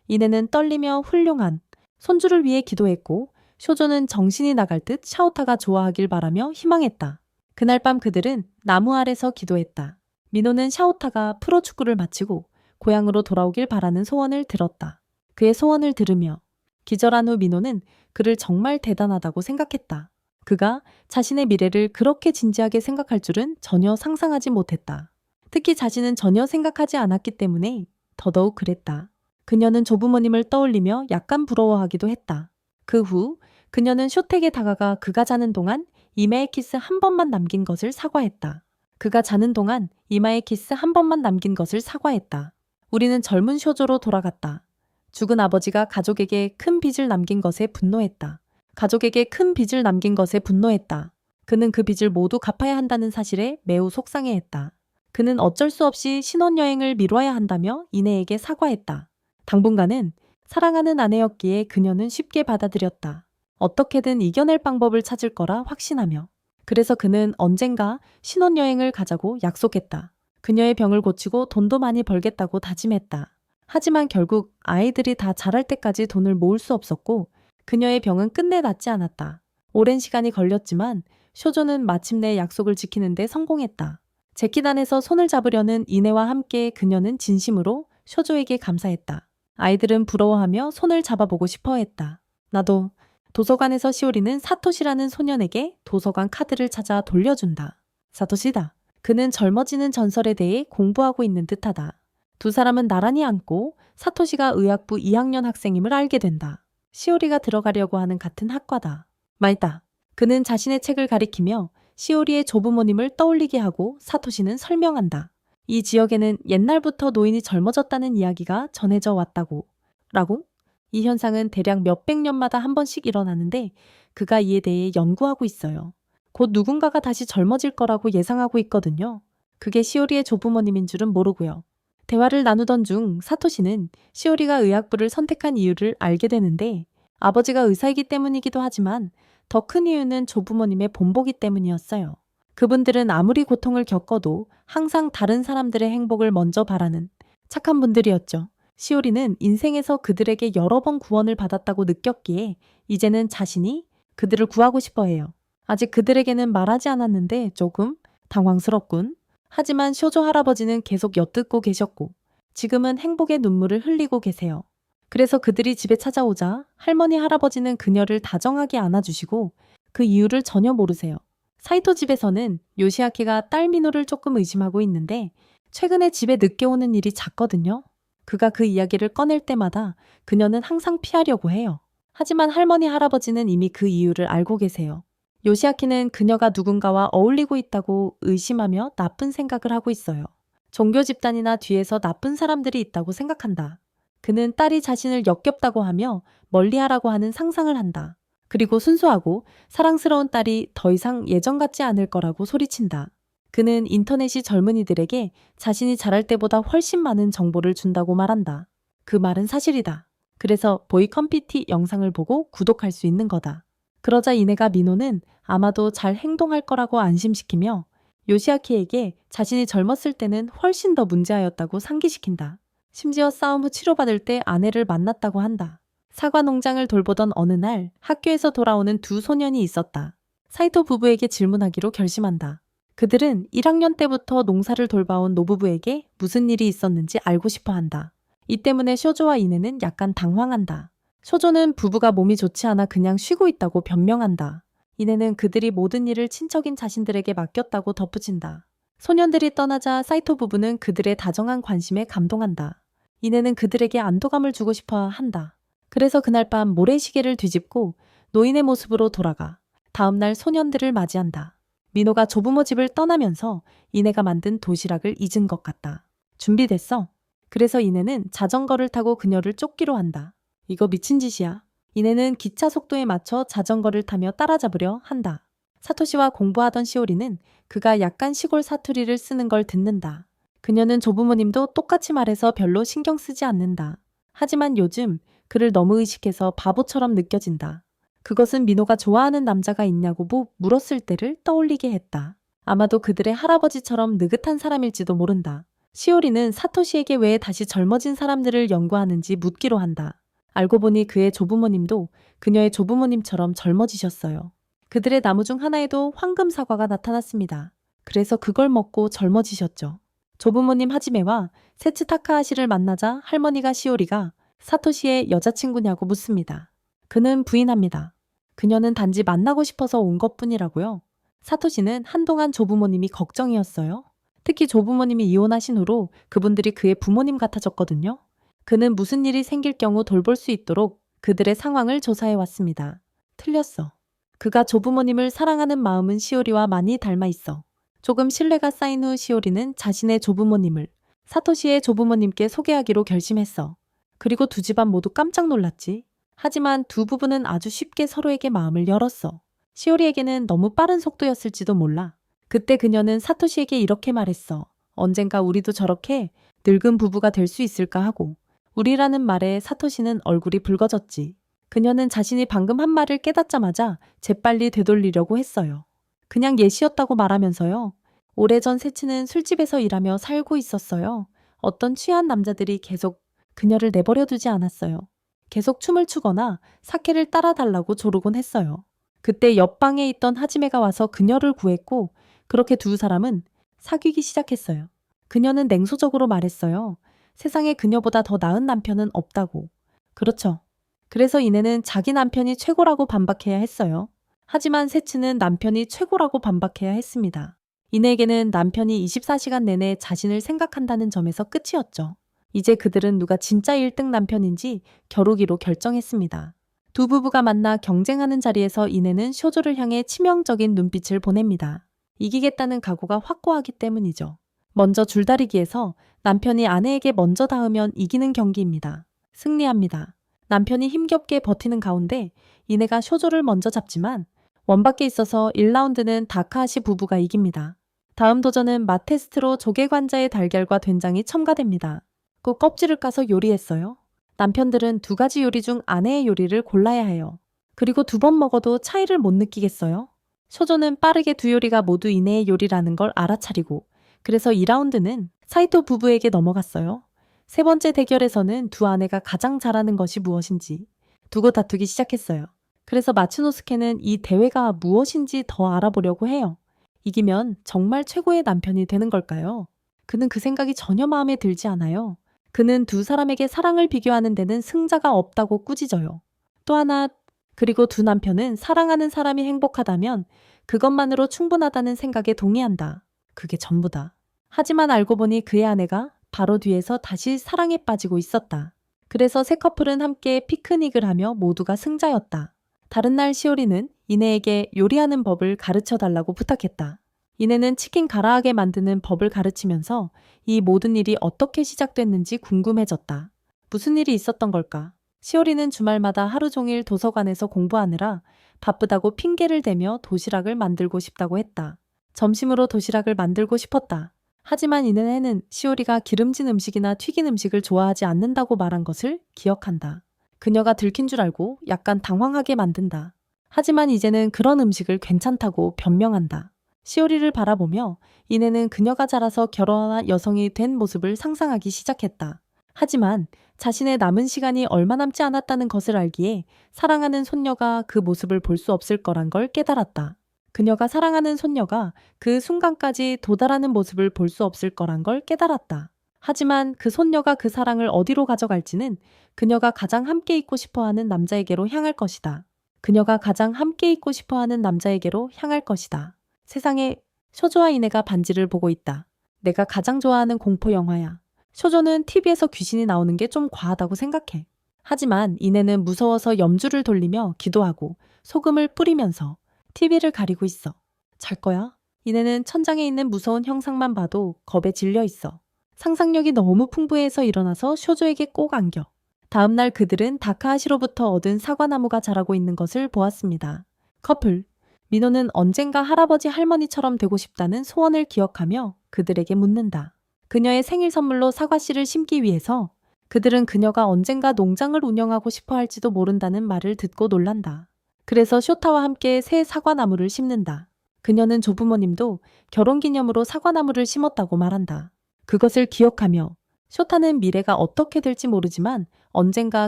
S1: 이내는 떨리며 훌륭한 손주를 위해 기도했고 쇼조는 정신이 나갈 듯 샤오타가 좋아하길 바라며 희망했다. 그날 밤 그들은 나무 아래서 기도했다. 민호는 샤오타가 프로축구를 마치고 고향으로 돌아오길 바라는 소원을 들었다. 그의 소원을 들으며 기절한 후 민호는 그를 정말 대단하다고 생각했다. 그가 자신의 미래를 그렇게 진지하게 생각할 줄은 전혀 상상하지 못했다. 특히 자신은 전혀 생각하지 않았기 때문에 더더욱 그랬다. 그녀는 조부모님을 떠올리며 약간 부러워하기도 했다. 그 후 그녀는 쇼택에 다가가 그가 자는 동안 이마에 키스 한 번만 남긴 것을 사과했다. 그가 자는 동안 이마에 키스 한 번만 남긴 것을 사과했다. 우리는 젊은 쇼조로 돌아갔다. 죽은 아버지가 가족에게 큰 빚을 남긴 것에 분노했다. 가족에게 큰 빚을 남긴 것에 분노했다. 그는 그 빚을 모두 갚아야 한다는 사실에 매우 속상해했다. 그는 어쩔 수 없이 신혼여행을 미뤄야 한다며 이내에게 사과했다. 당분간은 사랑하는 아내였기에 그녀는 쉽게 받아들였다. 어떻게든 이겨낼 방법을 찾을 거라 확신하며. 그래서 그는 언젠가 신혼여행을 가자고 약속했다. 그녀의 병을 고치고 돈도 많이 벌겠다고 다짐했다. 하지만 결국 아이들이 다 자랄 때까지 돈을 모을 수 없었고 그녀의 병은 끝내 낫지 않았다. 오랜 시간이 걸렸지만 쇼조는 마침내 약속을 지키는데 성공했다. 제키단에서 손을 잡으려는 이네와 함께 그녀는 진심으로 쇼조에게 감사했다. 아이들은 부러워하며 손을 잡아보고 싶어 했다. 나도. 도서관에서 시오리는 사토시라는 소년에게 도서관 카드를 찾아 돌려준다. 사토시다. 그는 젊어지는 전설에 대해 공부하고 있는 듯하다. 두 사람은 나란히 앉고 사토시가 의학부 2학년 학생임을 알게 된다. 시오리가 들어가려고 하는 같은 학과다. 말다. 그는 자신의 책을 가리키며 시오리의 조부모님을 떠올리게 하고 사토시는 설명한다. 이 지역에는 옛날부터 노인이 젊어졌다는 이야기가 전해져 왔다고. 라고? 이 현상은 대략 몇백 년마다 한 번씩 일어나는데 그가 이에 대해 연구하고 있어요. 곧 누군가가 다시 젊어질 거라고 예상하고 있거든요. 그게 시오리의 조부모님인 줄은 모르고요. 대화를 나누던 중 사토시는 시오리가 의학부를 선택한 이유를 알게 되는데 아버지가 의사이기 때문이기도 하지만 더 큰 이유는 조부모님의 본보기 때문이었어요. 그분들은 아무리 고통을 겪어도 항상 다른 사람들의 행복을 먼저 바라는 착한 분들이었죠. 시오리는 인생에서 그들에게 여러 번 구원을 받았다고 느꼈기에 이제는 자신이 그들을 구하고 싶어 해요. 아직 그들에게는 말하지 않았는데 조금 당황스럽군. 하지만 쇼조 할아버지는 계속 엿듣고 계셨고 지금은 행복의 눈물을 흘리고 계세요. 그래서 그들이 집에 찾아오자 할머니 할아버지는 그녀를 다정하게 안아주시고 그 이유를 전혀 모르세요. 사이토 집에서는 요시아키가 딸 미노를 조금 의심하고 있는데 최근에 집에 늦게 오는 일이 잦거든요. 그가 그 이야기를 꺼낼 때마다 그녀는 항상 피하려고 해요. 하지만 할머니 할아버지는 이미 그 이유를 알고 계세요. 요시아키는 그녀가 누군가와 어울리고 있다고 의심하며 나쁜 생각을 하고 있어요. 종교 집단이나 뒤에서 나쁜 사람들이 있다고 생각한다. 그는 딸이 자신을 역겹다고 하며 멀리하라고 하는 상상을 한다. 그리고 순수하고 사랑스러운 딸이 더 이상 예전 같지 않을 거라고 소리친다. 그는 인터넷이 젊은이들에게 자신이 잘할 때보다 훨씬 많은 정보를 준다고 말한다. 그 말은 사실이다. 그래서 보이컴피티 영상을 보고 구독할 수 있는 거다. 그러자 이내가 미노는 아마도 잘 행동할 거라고 안심시키며 요시아키에게 자신이 젊었을 때는 훨씬 더 문제아였다고 상기시킨다. 심지어 싸움 후 치료받을 때 아내를 만났다고 한다. 사과 농장을 돌보던 어느 날 학교에서 돌아오는 두 소년이 있었다. 사이토 부부에게 질문하기로 결심한다. 그들은 1학년 때부터 농사를 돌봐온 노부부에게 무슨 일이 있었는지 알고 싶어 한다. 이 때문에 쇼조와 이네는 약간 당황한다. 쇼조는 부부가 몸이 좋지 않아 그냥 쉬고 있다고 변명한다. 이네는 그들이 모든 일을 친척인 자신들에게 맡겼다고 덧붙인다. 소년들이 떠나자 사이토 부부는 그들의 다정한 관심에 감동한다. 이네는 그들에게 안도감을 주고 싶어 한다. 그래서 그날 밤 모래시계를 뒤집고 노인의 모습으로 돌아가 다음날 소년들을 맞이한다. 민호가 조부모 집을 떠나면서 이네가 만든 도시락을 잊은 것 같다. 준비됐어? 그래서 이네는 자전거를 타고 그녀를 쫓기로 한다. 이거 미친 짓이야. 이네는 기차 속도에 맞춰 자전거를 타며 따라잡으려 한다. 사토시와 공부하던 시오리는 그가 약간 시골 사투리를 쓰는 걸 듣는다. 그녀는 조부모님도 똑같이 말해서 별로 신경 쓰지 않는다. 하지만 요즘 그를 너무 의식해서 바보처럼 느껴진다. 그것은 민호가 좋아하는 남자가 있냐고 물었을 때를 떠올리게 했다. 아마도 그들의 할아버지처럼 느긋한 사람일지도 모른다. 시오리는 사토시에게 왜 다시 젊어진 사람들을 연구하는지 묻기로 한다. 알고 보니 그의 조부모님도 그녀의 조부모님처럼 젊어지셨어요. 그들의 나무 중 하나에도 황금 사과가 나타났습니다. 그래서 그걸 먹고 젊어지셨죠. 조부모님 하지메와 세츠 타카하시를 만나자 할머니가 시오리가 사토시의 여자친구냐고 묻습니다. 그는 부인합니다. 그녀는 단지 만나고 싶어서 온 것뿐이라고요. 사토시는 한동안 조부모님이 걱정이었어요. 특히 조부모님이 이혼하신 후로 그분들이 그의 부모님 같아졌거든요. 그는 무슨 일이 생길 경우 돌볼 수 있도록 그들의 상황을 조사해 왔습니다. 틀렸어. 그가 조부모님을 사랑하는 마음은 시오리와 많이 닮아 있어. 조금 신뢰가 쌓인 후 시오리는 자신의 조부모님을 사토시의 조부모님께 소개하기로 결심했어. 그리고 두 집안 모두 깜짝 놀랐지. 하지만 두 부부는 아주 쉽게 서로에게 마음을 열었어. 시오리에게는 너무 빠른 속도였을지도 몰라. 그때 그녀는 사토시에게 이렇게 말했어. 언젠가 우리도 저렇게 늙은 부부가 될 수 있을까 하고. 우리라는 말에 사토시는 얼굴이 붉어졌지. 그녀는 자신이 방금 한 말을 깨닫자마자 재빨리 되돌리려고 했어요. 그냥 예시였다고 말하면서요. 오래전 세츠는 술집에서 일하며 살고 있었어요. 어떤 취한 남자들이 계속 그녀를 내버려 두지 않았어요. 계속 춤을 추거나 사케를 따라달라고 조르곤 했어요. 그때 옆방에 있던 하지메가 와서 그녀를 구했고 그렇게 두 사람은 사귀기 시작했어요. 그녀는 냉소적으로 말했어요. 세상에 그녀보다 더 나은 남편은 없다고. 그렇죠. 그래서 이내는 자기 남편이 최고라고 반박해야 했어요. 하지만 세츠는 남편이 최고라고 반박해야 했습니다. 이내에게는 남편이 24시간 내내 자신을 생각한다는 점에서 끝이었죠. 이제 그들은 누가 진짜 1등 남편인지 겨루기로 결정했습니다. 두 부부가 만나 경쟁하는 자리에서 이내는 쇼조를 향해 치명적인 눈빛을 보냅니다. 이기겠다는 각오가 확고하기 때문이죠. 먼저 줄다리기에서 남편이 아내에게 먼저 닿으면 이기는 경기입니다. 승리합니다. 남편이 힘겹게 버티는 가운데 이내가 쇼조를 먼저 잡지만 원밖에 있어서 1라운드는 다카하시 부부가 이깁니다. 다음 도전은 마테스트로 조개관자의 달걀과 된장이 첨가됩니다. 꼭 껍질을 까서 요리했어요. 남편들은 두 가지 요리 중 아내의 요리를 골라야 해요. 그리고 두 번 먹어도 차이를 못 느끼겠어요? 쇼조는 빠르게 두 요리가 모두 이내의 요리라는 걸 알아차리고 그래서 2라운드는 사이토 부부에게 넘어갔어요. 세 번째 대결에서는 두 아내가 가장 잘하는 것이 무엇인지 두고 다투기 시작했어요. 그래서 마츠노스케는 이 대회가 무엇인지 더 알아보려고 해요. 이기면 정말 최고의 남편이 되는 걸까요? 그는 그 생각이 전혀 마음에 들지 않아요. 그는 두 사람에게 사랑을 비교하는 데는 승자가 없다고 꾸짖어요. 또 하나, 그리고 두 남편은 사랑하는 사람이 행복하다면 그것만으로 충분하다는 생각에 동의한다. 그게 전부다. 하지만 알고 보니 그의 아내가 바로 뒤에서 다시 사랑에 빠지고 있었다. 그래서 세 커플은 함께 피크닉을 하며 모두가 승자였다. 다른 날 시오리는 이내에게 요리하는 법을 가르쳐 달라고 부탁했다. 이내는 치킨 가라하게 만드는 법을 가르치면서 이 모든 일이 어떻게 시작됐는지 궁금해졌다. 무슨 일이 있었던 걸까? 시오리는 주말마다 하루 종일 도서관에서 공부하느라 바쁘다고 핑계를 대며 도시락을 만들고 싶다고 했다. 점심으로 도시락을 만들고 싶었다. 하지만 이내는 시오리가 기름진 음식이나 튀긴 음식을 좋아하지 않는다고 말한 것을 기억한다. 그녀가 들킨 줄 알고 약간 당황하게 만든다. 하지만 이제는 그런 음식을 괜찮다고 변명한다. 시오리를 바라보며 이내는 그녀가 자라서 결혼한 여성이 된 모습을 상상하기 시작했다. 하지만 자신의 남은 시간이 얼마 남지 않았다는 것을 알기에 사랑하는 손녀가 그 모습을 볼 수 없을 거란 걸 깨달았다. 그녀가 사랑하는 손녀가 그 순간까지 도달하는 모습을 볼 수 없을 거란 걸 깨달았다. 하지만 그 손녀가 그 사랑을 어디로 가져갈지는 그녀가 가장 함께 있고 싶어하는 남자에게로 향할 것이다. 그녀가 가장 함께 있고 싶어하는 남자에게로 향할 것이다. 세상에 쇼조와 이내가 반지를 보고 있다. 내가 가장 좋아하는 공포 영화야. 쇼조는 TV에서 귀신이 나오는 게 좀 과하다고 생각해. 하지만 이내는 무서워서 염주를 돌리며 기도하고 소금을 뿌리면서 TV를 가리고 있어. 잘 거야? 이내는 천장에 있는 무서운 형상만 봐도 겁에 질려 있어. 상상력이 너무 풍부해서 일어나서 쇼조에게 꼭 안겨. 다음날 그들은 다카하시로부터 얻은 사과나무가 자라고 있는 것을 보았습니다. 커플. 민호는 언젠가 할아버지 할머니처럼 되고 싶다는 소원을 기억하며 그들에게 묻는다. 그녀의 생일 선물로 사과씨를 심기 위해서 그들은 그녀가 언젠가 농장을 운영하고 싶어 할지도 모른다는 말을 듣고 놀란다. 그래서 쇼타와 함께 새 사과나무를 심는다. 그녀는 조부모님도 결혼기념으로 사과나무를 심었다고 말한다. 그것을 기억하며 쇼타는 미래가 어떻게 될지 모르지만 언젠가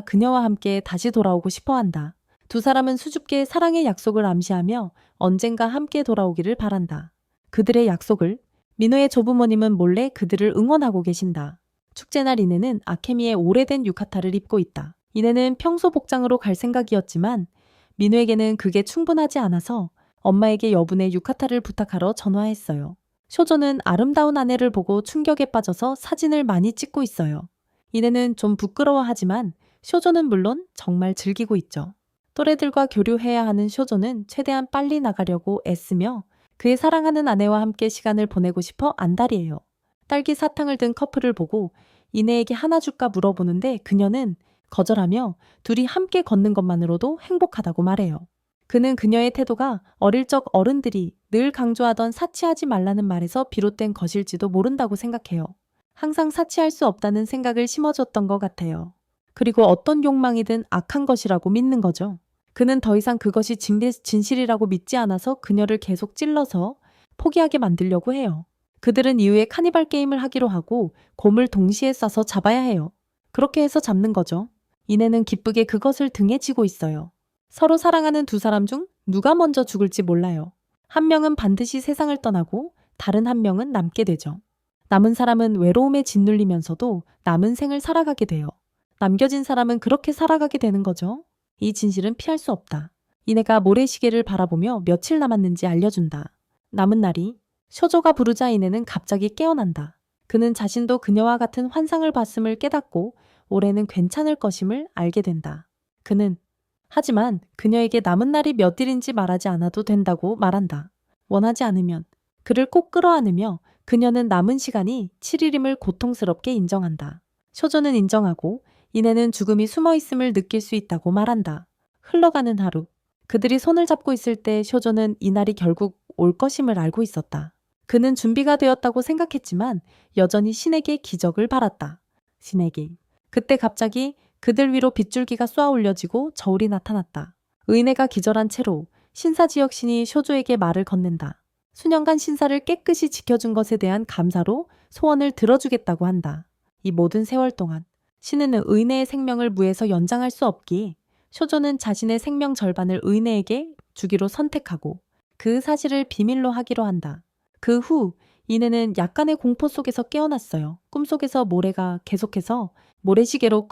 S1: 그녀와 함께 다시 돌아오고 싶어 한다. 두 사람은 수줍게 사랑의 약속을 암시하며 언젠가 함께 돌아오기를 바란다. 그들의 약속을 민호의 조부모님은 몰래 그들을 응원하고 계신다. 축제날 이내는 아케미의 오래된 유카타를 입고 있다. 이내는 평소 복장으로 갈 생각이었지만 민호에게는 그게 충분하지 않아서 엄마에게 여분의 유카타를 부탁하러 전화했어요. 쇼조는 아름다운 아내를 보고 충격에 빠져서 사진을 많이 찍고 있어요. 이내는 좀 부끄러워하지만 쇼조는 물론 정말 즐기고 있죠. 또래들과 교류해야 하는 쇼조는 최대한 빨리 나가려고 애쓰며 그의 사랑하는 아내와 함께 시간을 보내고 싶어 안달이에요. 딸기 사탕을 든 커플을 보고 이내에게 하나 줄까 물어보는데 그녀는 거절하며 둘이 함께 걷는 것만으로도 행복하다고 말해요. 그는 그녀의 태도가 어릴 적 어른들이 늘 강조하던 사치하지 말라는 말에서 비롯된 것일지도 모른다고 생각해요. 항상 사치할 수 없다는 생각을 심어줬던 것 같아요. 그리고 어떤 욕망이든 악한 것이라고 믿는 거죠. 그는 더 이상 그것이 진실이라고 믿지 않아서 그녀를 계속 찔러서 포기하게 만들려고 해요. 그들은 이후에 카니발 게임을 하기로 하고 곰을 동시에 싸서 잡아야 해요. 그렇게 해서 잡는 거죠. 이내는 기쁘게 그것을 등에 지고 있어요. 서로 사랑하는 두 사람 중 누가 먼저 죽을지 몰라요. 한 명은 반드시 세상을 떠나고 다른 한 명은 남게 되죠. 남은 사람은 외로움에 짓눌리면서도 남은 생을 살아가게 돼요. 남겨진 사람은 그렇게 살아가게 되는 거죠. 이 진실은 피할 수 없다. 이내가 모래시계를 바라보며 며칠 남았는지 알려준다. 남은 날이 쇼조가 부르자 이내는 갑자기 깨어난다. 그는 자신도 그녀와 같은 환상을 봤음을 깨닫고 올해는 괜찮을 것임을 알게 된다. 그는 하지만 그녀에게 남은 날이 몇 일인지 말하지 않아도 된다고 말한다. 원하지 않으면 그를 꼭 끌어안으며 그녀는 남은 시간이 7일임을 고통스럽게 인정한다. 쇼조는 인정하고 이내는 죽음이 숨어 있음을 느낄 수 있다고 말한다. 흘러가는 하루. 그들이 손을 잡고 있을 때 쇼조는 이날이 결국 올 것임을 알고 있었다. 그는 준비가 되었다고 생각했지만 여전히 신에게 기적을 바랐다. 신에게. 그때 갑자기 그들 위로 빗줄기가 쏘아 올려지고 저울이 나타났다. 의내가 기절한 채로 신사지역신이 쇼조에게 말을 건넨다. 수년간 신사를 깨끗이 지켜준 것에 대한 감사로 소원을 들어주겠다고 한다. 이 모든 세월 동안 신은 의내의 생명을 무에서 연장할 수 없기에 쇼조는 자신의 생명 절반을 의내에게 주기로 선택하고 그 사실을 비밀로 하기로 한다. 그 후 이내는 약간의 공포 속에서 깨어났어요. 꿈속에서 모래가 계속해서 모래시계로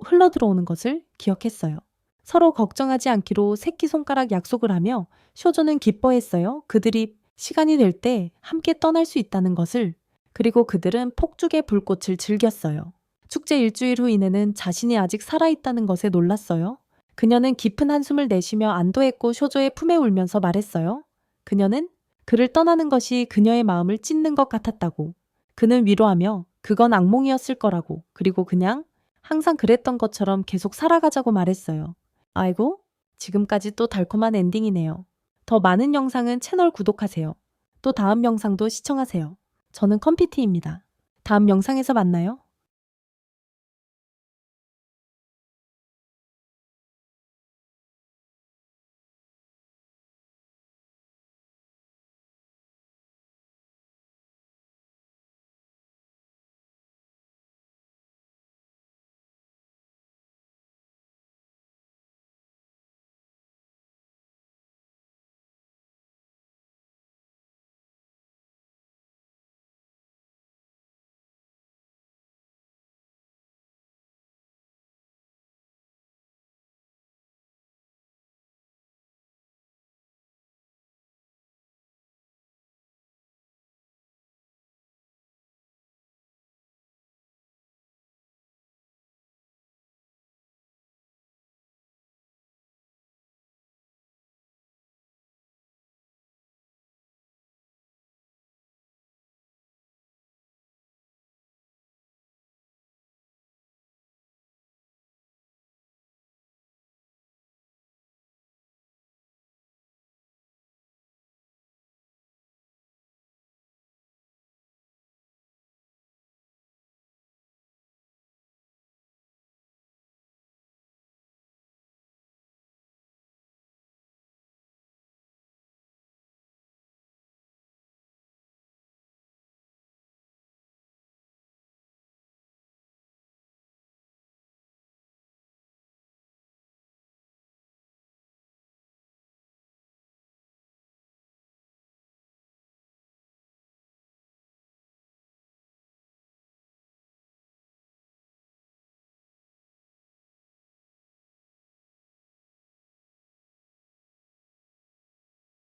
S1: 흘러들어오는 것을 기억했어요. 서로 걱정하지 않기로 새끼손가락 약속을 하며 쇼조는 기뻐했어요. 그들이 시간이 될 때 함께 떠날 수 있다는 것을. 그리고 그들은 폭죽의 불꽃을 즐겼어요. 축제 일주일 후 이내는 자신이 아직 살아있다는 것에 놀랐어요. 그녀는 깊은 한숨을 내쉬며 안도했고 쇼조의 품에 울면서 말했어요. 그녀는 그를 떠나는 것이 그녀의 마음을 찢는 것 같았다고. 그는 위로하며 그건 악몽이었을 거라고. 그리고 그냥 항상 그랬던 것처럼 계속 살아가자고 말했어요. 아이고, 지금까지 또 달콤한 엔딩이네요. 더 많은 영상은 채널 구독하세요. 또 다음 영상도 시청하세요. 저는 컴피티입니다. 다음 영상에서 만나요.